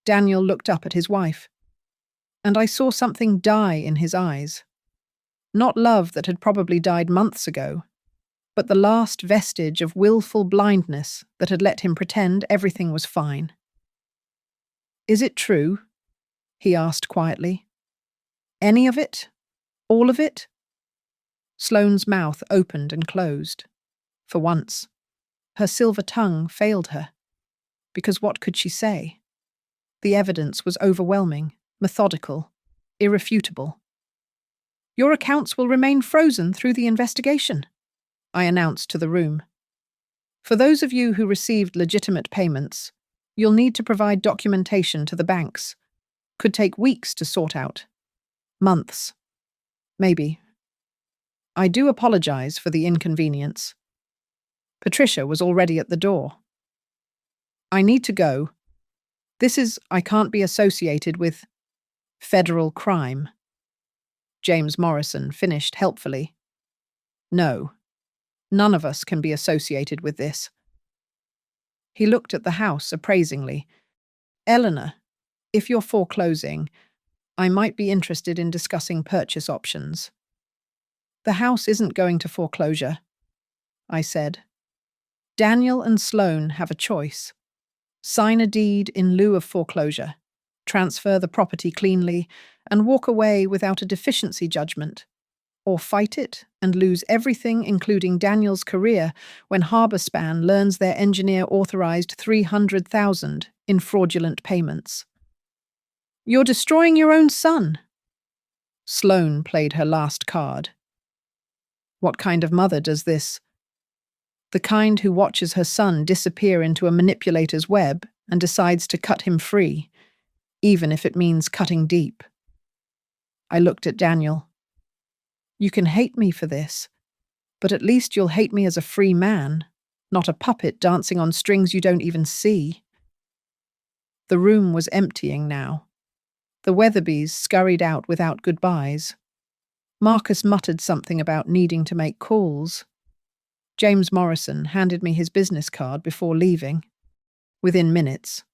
Daniel looked up at his wife, and I saw something die in his eyes. Not love that had probably died months ago, but the last vestige of willful blindness that had let him pretend everything was fine. Is it true? He asked quietly. Any of it? All of it? Sloane's mouth opened and closed. For once, her silver tongue failed her. Because what could she say? The evidence was overwhelming, methodical, irrefutable. Your accounts will remain frozen through the investigation, I announced to the room. For those of you who received legitimate payments, you'll need to provide documentation to the banks. Could take weeks to sort out. Months. Maybe. I do apologize for the inconvenience. Patricia was already at the door. I need to go. I can't be associated with federal crime. James Morrison finished helpfully. No, none of us can be associated with this. He looked at the house appraisingly. Eleanor, if you're foreclosing, I might be interested in discussing purchase options. The house isn't going to foreclosure, I said. Daniel and Sloane have a choice. Sign a deed in lieu of foreclosure, transfer the property cleanly, and walk away without a deficiency judgment. Or fight it and lose everything, including Daniel's career, when Harborspan learns their engineer authorized $300,000 in fraudulent payments. You're destroying your own son. Sloane played her last card. What kind of mother does this? The kind who watches her son disappear into a manipulator's web and decides to cut him free, even if it means cutting deep. I looked at Daniel. You can hate me for this, but at least you'll hate me as a free man, not a puppet dancing on strings you don't even see. The room was emptying now. The Weatherbys scurried out without goodbyes. Marcus muttered something about needing to make calls. James Morrison handed me his business card before leaving. Within minutes,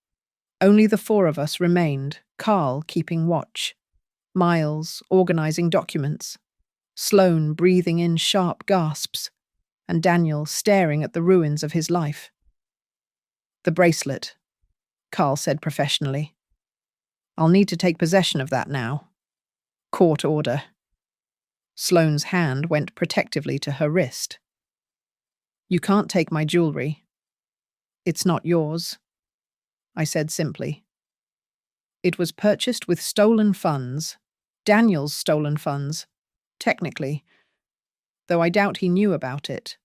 only the four of us remained, Carl keeping watch, Miles organizing documents, Sloane breathing in sharp gasps, and Daniel staring at the ruins of his life. The bracelet, Carl said professionally. I'll need to take possession of that now. Court order. Sloane's hand went protectively to her wrist. You can't take my jewelry. It's not yours, I said simply. It was purchased with stolen funds, Daniel's stolen funds, technically, though I doubt he knew about it.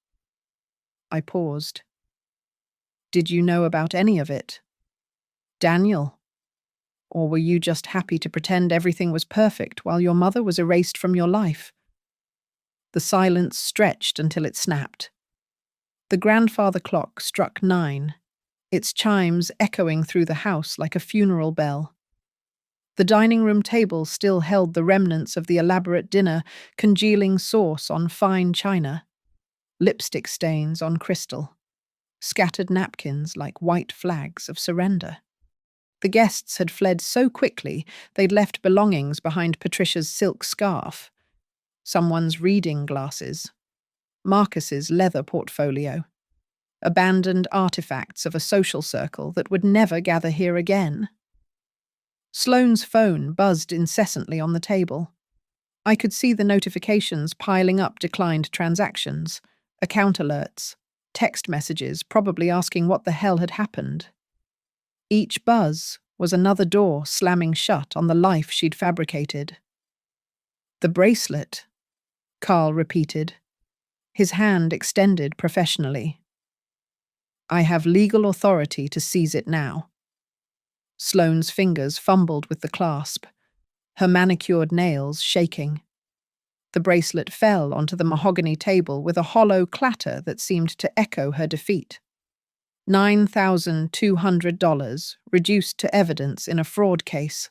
I paused. Did you know about any of it? Daniel? Or were you just happy to pretend everything was perfect while your mother was erased from your life? The silence stretched until it snapped. The grandfather clock struck 9, its chimes echoing through the house like a funeral bell. The dining room table still held the remnants of the elaborate dinner, congealing sauce on fine china, lipstick stains on crystal, scattered napkins like white flags of surrender. The guests had fled so quickly they'd left belongings behind Patricia's silk scarf, someone's reading glasses, Marcus's leather portfolio, abandoned artifacts of a social circle that would never gather here again. Sloane's phone buzzed incessantly on the table. I could see the notifications piling up declined transactions, account alerts, text messages probably asking what the hell had happened. Each buzz was another door slamming shut on the life she'd fabricated. The bracelet, Carl repeated, his hand extended professionally. I have legal authority to seize it now. Sloane's fingers fumbled with the clasp, her manicured nails shaking. The bracelet fell onto the mahogany table with a hollow clatter that seemed to echo her defeat. $9,200 reduced to evidence in a fraud case.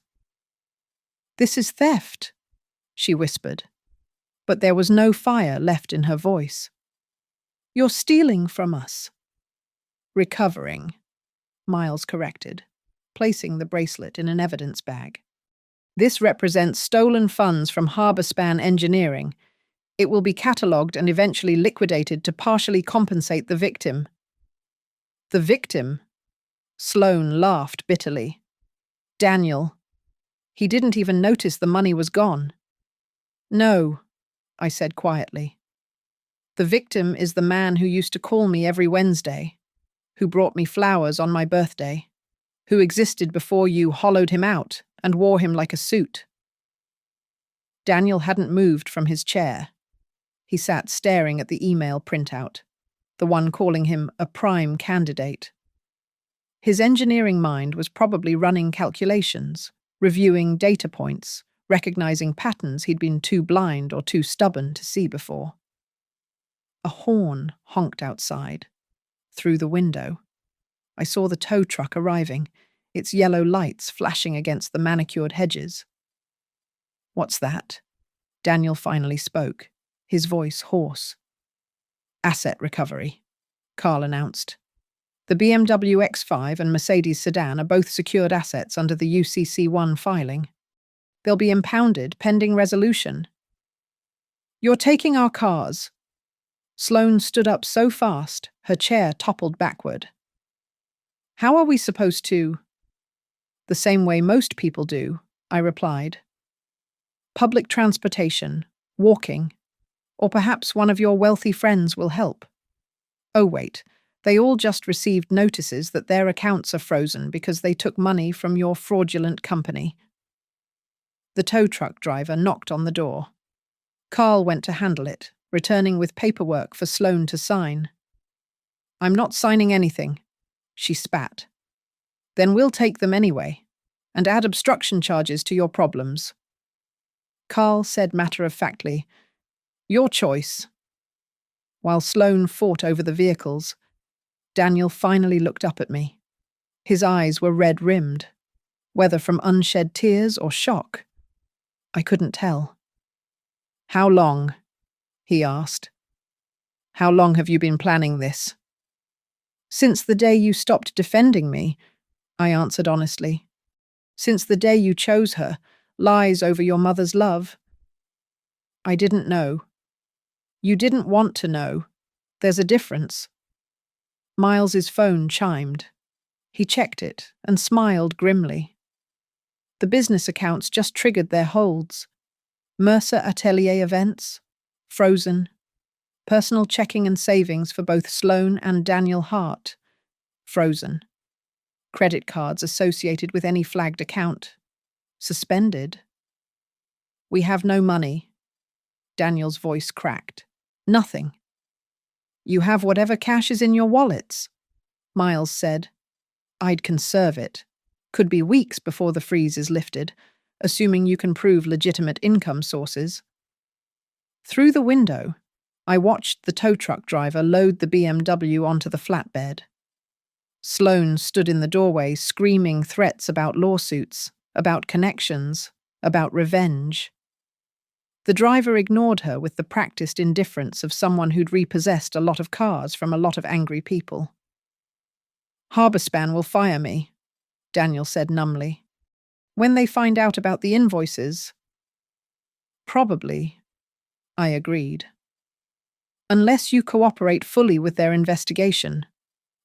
This is theft, she whispered, but there was no fire left in her voice. You're stealing from us. Recovering, Miles corrected, placing the bracelet in an evidence bag. This represents stolen funds from Harborspan Engineering. It will be catalogued and eventually liquidated to partially compensate the victim. The victim? Sloane laughed bitterly. Daniel. He didn't even notice the money was gone. No, I said quietly. The victim is the man who used to call me every Wednesday, who brought me flowers on my birthday, who existed before you hollowed him out and wore him like a suit. Daniel hadn't moved from his chair. He sat staring at the email printout, the one calling him a prime candidate. His engineering mind was probably running calculations, reviewing data points, recognizing patterns he'd been too blind or too stubborn to see before. A horn honked outside. Through the window, I saw the tow truck arriving, its yellow lights flashing against the manicured hedges. "What's that?" Daniel finally spoke, his voice hoarse. "Asset recovery," Carl announced. "The BMW X5 and Mercedes sedan are both secured assets under the UCC1 filing. They'll be impounded pending resolution." "You're taking our cars." Sloane stood up so fast, her chair toppled backward. "How are we supposed to?" "The same way most people do," I replied. "Public transportation, walking, or perhaps one of your wealthy friends will help." "Oh wait, they all just received notices that their accounts are frozen because they took money from your fraudulent company." The tow truck driver knocked on the door. Carl went to handle it, returning with paperwork for Sloane to sign. "I'm not signing anything," she spat. "Then we'll take them anyway, and add obstruction charges to your problems." Carl said matter-of-factly, "Your choice." While Sloane fought over the vehicles, Daniel finally looked up at me. His eyes were red-rimmed, whether from unshed tears or shock. I couldn't tell. "How long?" he asked. "How long have you been planning this?" "Since the day you stopped defending me," I answered honestly. "Since the day you chose her, lies over your mother's love." "I didn't know." "You didn't want to know. There's a difference." Miles's phone chimed. He checked it and smiled grimly. The business accounts just triggered their holds. Mercer Atelier events, frozen. Personal checking and savings for both Sloane and Daniel Hart, frozen. Credit cards associated with any flagged account, suspended. "We have no money." Daniel's voice cracked. "Nothing." "You have whatever cash is in your wallets," Miles said. "I'd conserve it. Could be weeks before the freeze is lifted, assuming you can prove legitimate income sources." Through the window, I watched the tow truck driver load the BMW onto the flatbed. Sloane stood in the doorway screaming threats about lawsuits, about connections, about revenge. The driver ignored her with the practiced indifference of someone who'd repossessed a lot of cars from a lot of angry people. "Harborspan will fire me," Daniel said numbly. "When they find out about the invoices." "Probably," I agreed. "Unless you cooperate fully with their investigation,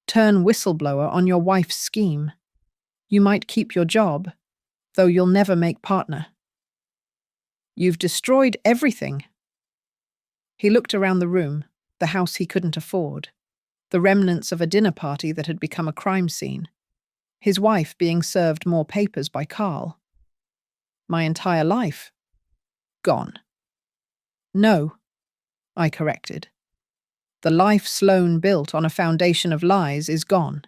turn whistleblower on your wife's scheme. You might keep your job, though you'll never make partner." "You've destroyed everything." He looked around the room, the house he couldn't afford, the remnants of a dinner party that had become a crime scene, his wife being served more papers by Carl. "My entire life. Gone." "No," I corrected. "The life Sloane built on a foundation of lies is gone.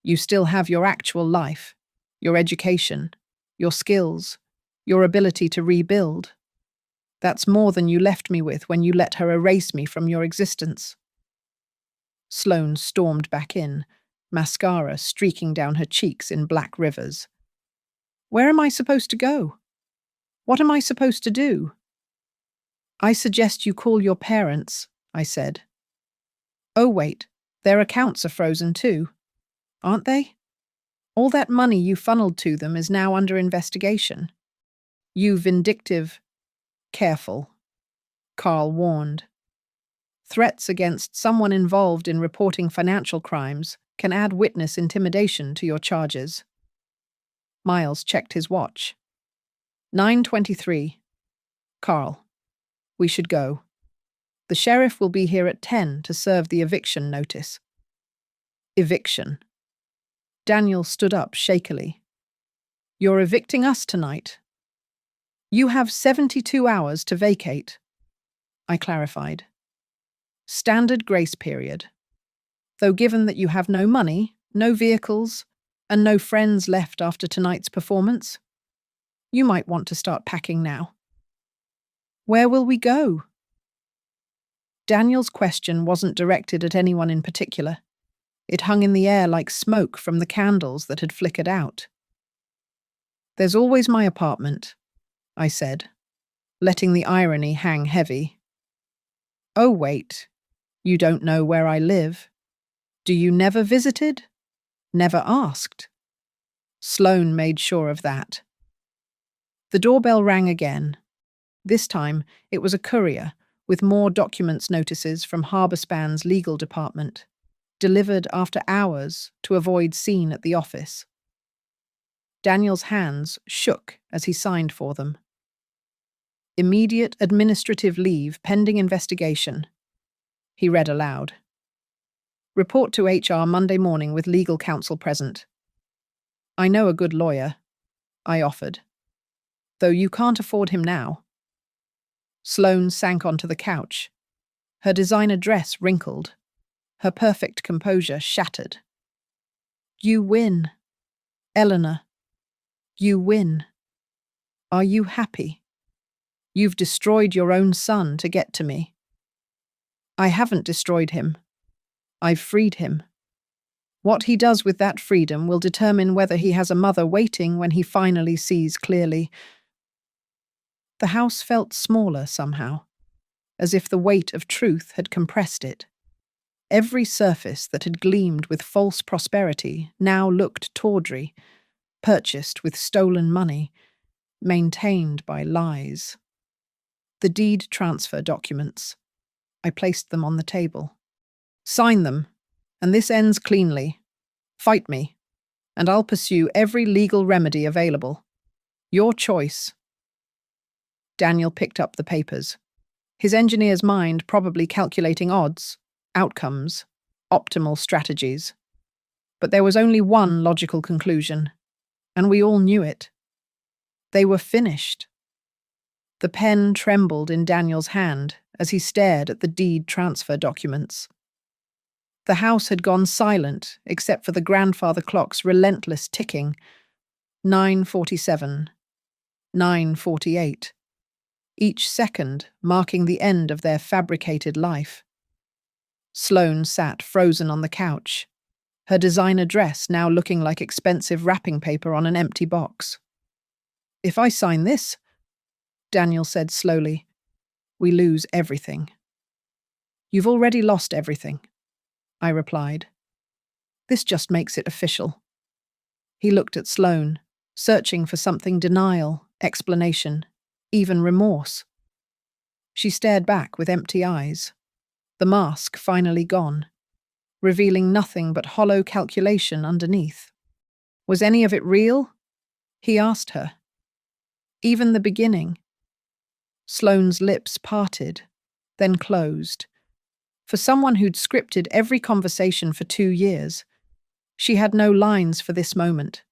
You still have your actual life, your education, your skills, your ability to rebuild. That's more than you left me with when you let her erase me from your existence." Sloane stormed back in, mascara streaking down her cheeks in black rivers. "Where am I supposed to go? What am I supposed to do?" "I suggest you call your parents," I said. "Oh wait, their accounts are frozen too, aren't they? All that money you funneled to them is now under investigation." "You vindictive—" "Careful," Carl warned. "Threats against someone involved in reporting financial crimes can add witness intimidation to your charges." Miles checked his watch. 9:23. Carl, we should go. The sheriff will be here at 10 to serve the eviction notice. Eviction. Daniel stood up shakily. You're evicting us tonight. You have 72 hours to vacate, I clarified. Standard grace period. Though given that you have no money, no vehicles, and no friends left after tonight's performance, you might want to start packing now. Where will we go? Daniel's question wasn't directed at anyone in particular. It hung in the air like smoke from the candles that had flickered out. There's always my apartment, I said, letting the irony hang heavy. Oh, wait. You don't know where I live? Do you never visited? Never asked? Sloane made sure of that. The doorbell rang again. This time, it was a courier with more documents notices from Harborspan's legal department, delivered after hours to avoid scene at the office. Daniel's hands shook as he signed for them. Immediate administrative leave pending investigation. He read aloud. Report to HR Monday morning with legal counsel present. I know a good lawyer, I offered. Though you can't afford him now. Sloane sank onto the couch. Her designer dress wrinkled. Her perfect composure shattered. You win. Eleanor. You win. Are you happy? You've destroyed your own son to get to me. I haven't destroyed him. I've freed him. What he does with that freedom will determine whether he has a mother waiting when he finally sees clearly. The house felt smaller somehow, as if the weight of truth had compressed it. Every surface that had gleamed with false prosperity now looked tawdry, purchased with stolen money, maintained by lies. The deed transfer documents. I placed them on the table. Sign them, and this ends cleanly. Fight me, and I'll pursue every legal remedy available. Your choice. Daniel picked up the papers, his engineer's mind probably calculating odds, outcomes, optimal strategies. But there was only one logical conclusion, and we all knew it. They were finished. The pen trembled in Daniel's hand as he stared at the deed transfer documents. The house had gone silent except for the grandfather clock's relentless ticking. 9:47, 9:48. Each second marking the end of their fabricated life. Sloane sat frozen on the couch, her designer dress now looking like expensive wrapping paper on an empty box. If I sign this, Daniel said slowly, we lose everything. You've already lost everything, I replied. This just makes it official. He looked at Sloane, searching for something denial, explanation, even remorse. She stared back with empty eyes, the mask finally gone, revealing nothing but hollow calculation underneath. Was any of it real? He asked her. Even the beginning. Sloane's lips parted, then closed. For someone who'd scripted every conversation for 2 years, she had no lines for this moment.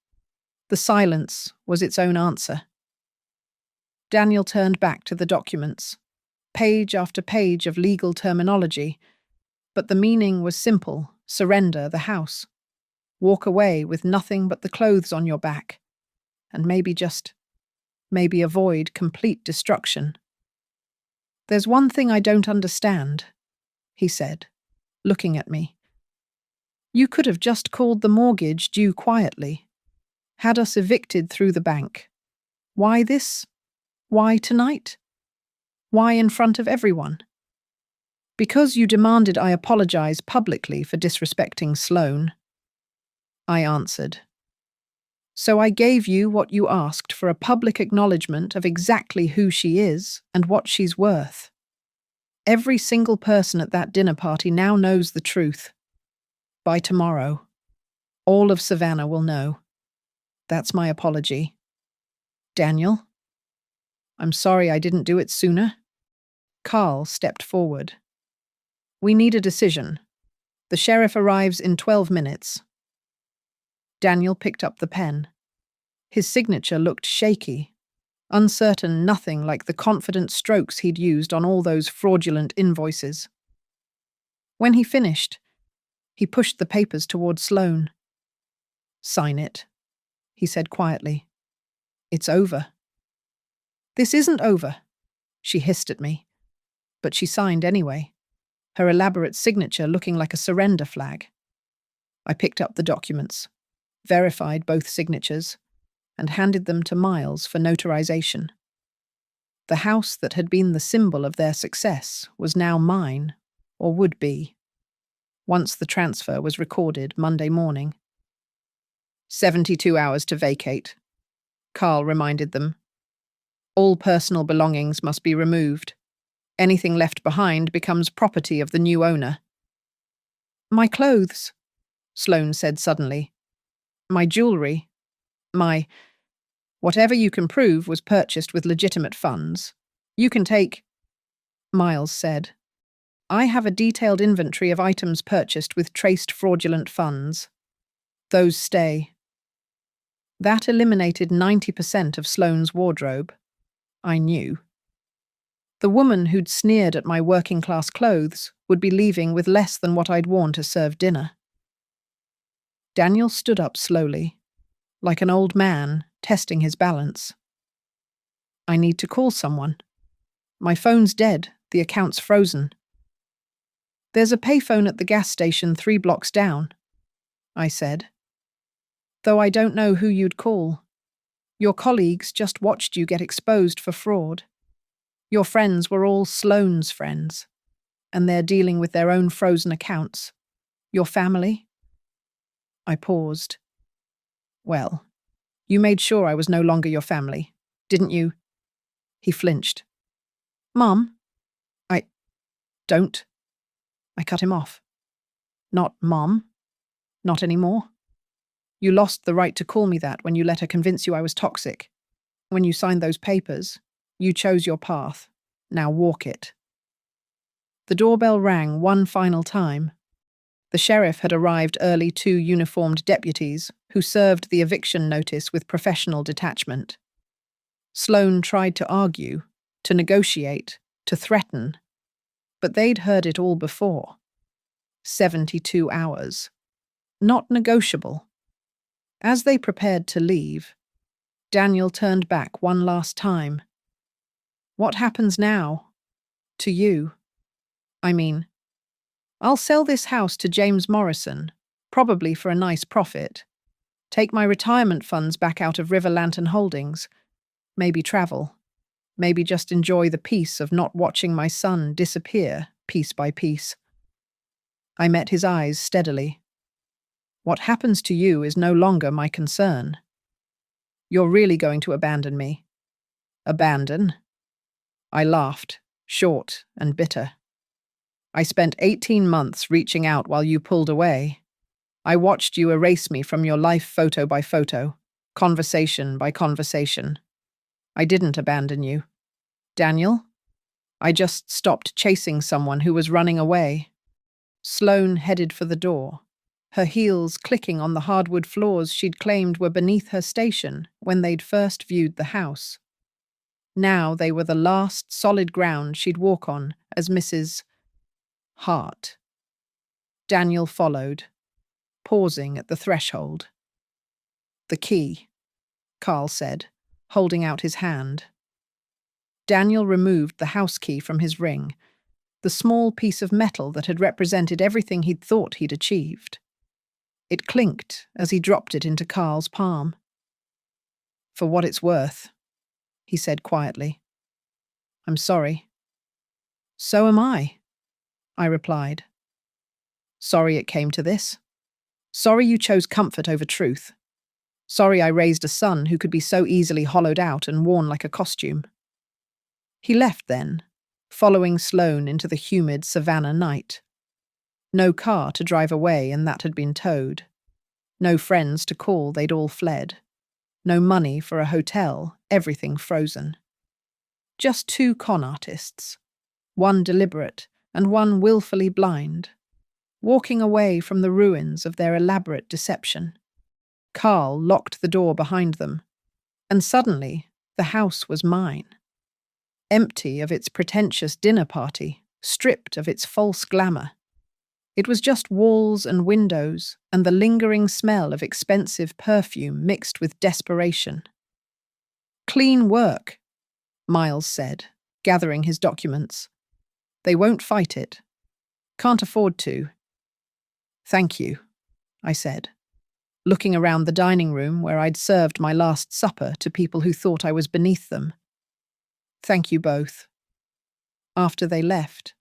The silence was its own answer. Daniel turned back to the documents, page after page of legal terminology, but the meaning was simple: surrender the house. Walk away with nothing but the clothes on your back, and maybe avoid complete destruction. There's one thing I don't understand, he said, looking at me. You could have just called the mortgage due quietly, had us evicted through the bank. Why this? Why tonight? Why in front of everyone? Because you demanded I apologize publicly for disrespecting Sloane, I answered. So I gave you what you asked for, a public acknowledgement of exactly who she is and what she's worth. Every single person at that dinner party now knows the truth. By tomorrow, all of Savannah will know. That's my apology. Daniel? I'm sorry I didn't do it sooner. Carl stepped forward. We need a decision. The sheriff arrives in 12 minutes. Daniel picked up the pen. His signature looked shaky, uncertain, nothing like the confident strokes he'd used on all those fraudulent invoices. When he finished, he pushed the papers toward Sloane. Sign it, he said quietly. It's over. This isn't over, she hissed at me. But she signed anyway, her elaborate signature looking like a surrender flag. I picked up the documents, verified both signatures, and handed them to Miles for notarization. The house that had been the symbol of their success was now mine, or would be, once the transfer was recorded Monday morning. 72 hours to vacate, Carl reminded them. All personal belongings must be removed. Anything left behind becomes property of the new owner. My clothes, Sloane said suddenly. My jewellery. Whatever you can prove was purchased with legitimate funds. You can take, Miles said. I have a detailed inventory of items purchased with traced fraudulent funds. Those stay. That eliminated 90% of Sloane's wardrobe. I knew. The woman who'd sneered at my working-class clothes would be leaving with less than what I'd worn to serve dinner. Daniel stood up slowly, like an old man testing his balance. I need to call someone. My phone's dead, the account's frozen. There's a payphone at the gas station 3 blocks down, I said. Though I don't know who you'd call. Your colleagues just watched you get exposed for fraud. Your friends were all Sloane's friends, and they're dealing with their own frozen accounts. Your family? I paused. Well, you made sure I was no longer your family, didn't you? He flinched. Mum? Don't. I cut him off. Not Mom. Not anymore. You lost the right to call me that when you let her convince you I was toxic. When you signed those papers, you chose your path. Now walk it. The doorbell rang one final time. The sheriff had arrived early 2 uniformed deputies who served the eviction notice with professional detachment. Sloane tried to argue, to negotiate, to threaten, but they'd heard it all before. 72 hours. Not negotiable. As they prepared to leave, Daniel turned back one last time. What happens now? To you? I mean, I'll sell this house to James Morrison, probably for a nice profit. Take my retirement funds back out of River Lantern Holdings. Maybe travel. Maybe just enjoy the peace of not watching my son disappear piece by piece. I met his eyes steadily. What happens to you is no longer my concern. You're really going to abandon me. Abandon? I laughed, short and bitter. I spent 18 months reaching out while you pulled away. I watched you erase me from your life photo by photo, conversation by conversation. I didn't abandon you. Daniel? I just stopped chasing someone who was running away. Sloane headed for the door, her heels clicking on the hardwood floors she'd claimed were beneath her station when they'd first viewed the house. Now they were the last solid ground she'd walk on as Mrs. Hart. Daniel followed, pausing at the threshold. The key, Carl said, holding out his hand. Daniel removed the house key from his ring, the small piece of metal that had represented everything he'd thought he'd achieved. It clinked as he dropped it into Carl's palm. For what it's worth, he said quietly. I'm sorry. So am I replied. Sorry it came to this. Sorry you chose comfort over truth. Sorry I raised a son who could be so easily hollowed out and worn like a costume. He left then, following Sloane into the humid savannah night. No car to drive away, and that had been towed. No friends to call, they'd all fled. No money for a hotel, everything frozen. Just two con artists, one deliberate and one willfully blind, walking away from the ruins of their elaborate deception. Carl locked the door behind them, and suddenly the house was mine. Empty of its pretentious dinner party, stripped of its false glamour. It was just walls and windows and the lingering smell of expensive perfume mixed with desperation. "Clean work," Miles said, gathering his documents. "They won't fight it. Can't afford to." "Thank you," I said, looking around the dining room where I'd served my last supper to people who thought I was beneath them. "Thank you both." After they left,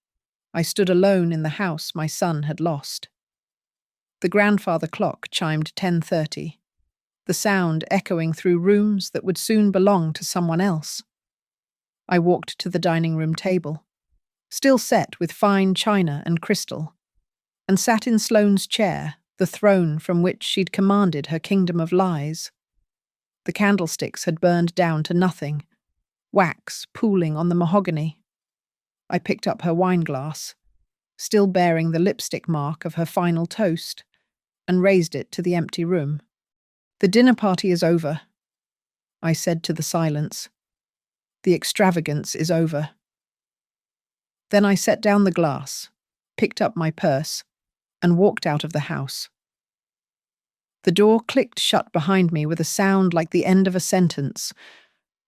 I stood alone in the house my son had lost. The grandfather clock chimed 10:30, the sound echoing through rooms that would soon belong to someone else. I walked to the dining room table, still set with fine china and crystal, and sat in Sloane's chair, the throne from which she'd commanded her kingdom of lies. The candlesticks had burned down to nothing, wax pooling on the mahogany. I picked up her wineglass, still bearing the lipstick mark of her final toast, and raised it to the empty room. "The dinner party is over," I said to the silence. "The extravagance is over." Then I set down the glass, picked up my purse, and walked out of the house. The door clicked shut behind me with a sound like the end of a sentence,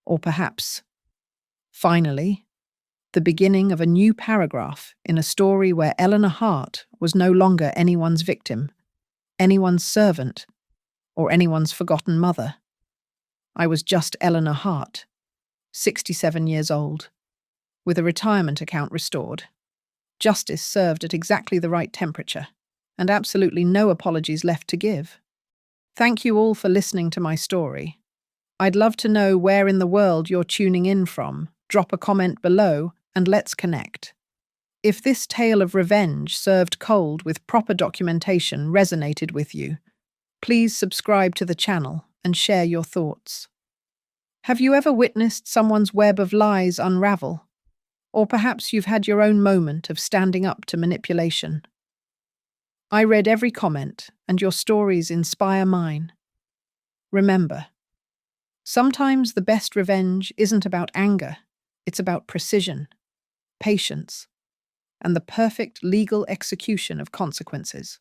or perhaps, finally, the beginning of a new paragraph in a story where Eleanor Hart was no longer anyone's victim, anyone's servant, or anyone's forgotten mother. I was just Eleanor Hart, 67 years old, with a retirement account restored, justice served at exactly the right temperature, and absolutely no apologies left to give. Thank you all for listening to my story. I'd love to know where in the world you're tuning in from. Drop a comment below and let's connect. If this tale of revenge served cold with proper documentation resonated with you, please subscribe to the channel and share your thoughts. Have you ever witnessed someone's web of lies unravel? Or perhaps you've had your own moment of standing up to manipulation. I read every comment, and your stories inspire mine. Remember, sometimes the best revenge isn't about anger, it's about precision, patience, and the perfect legal execution of consequences.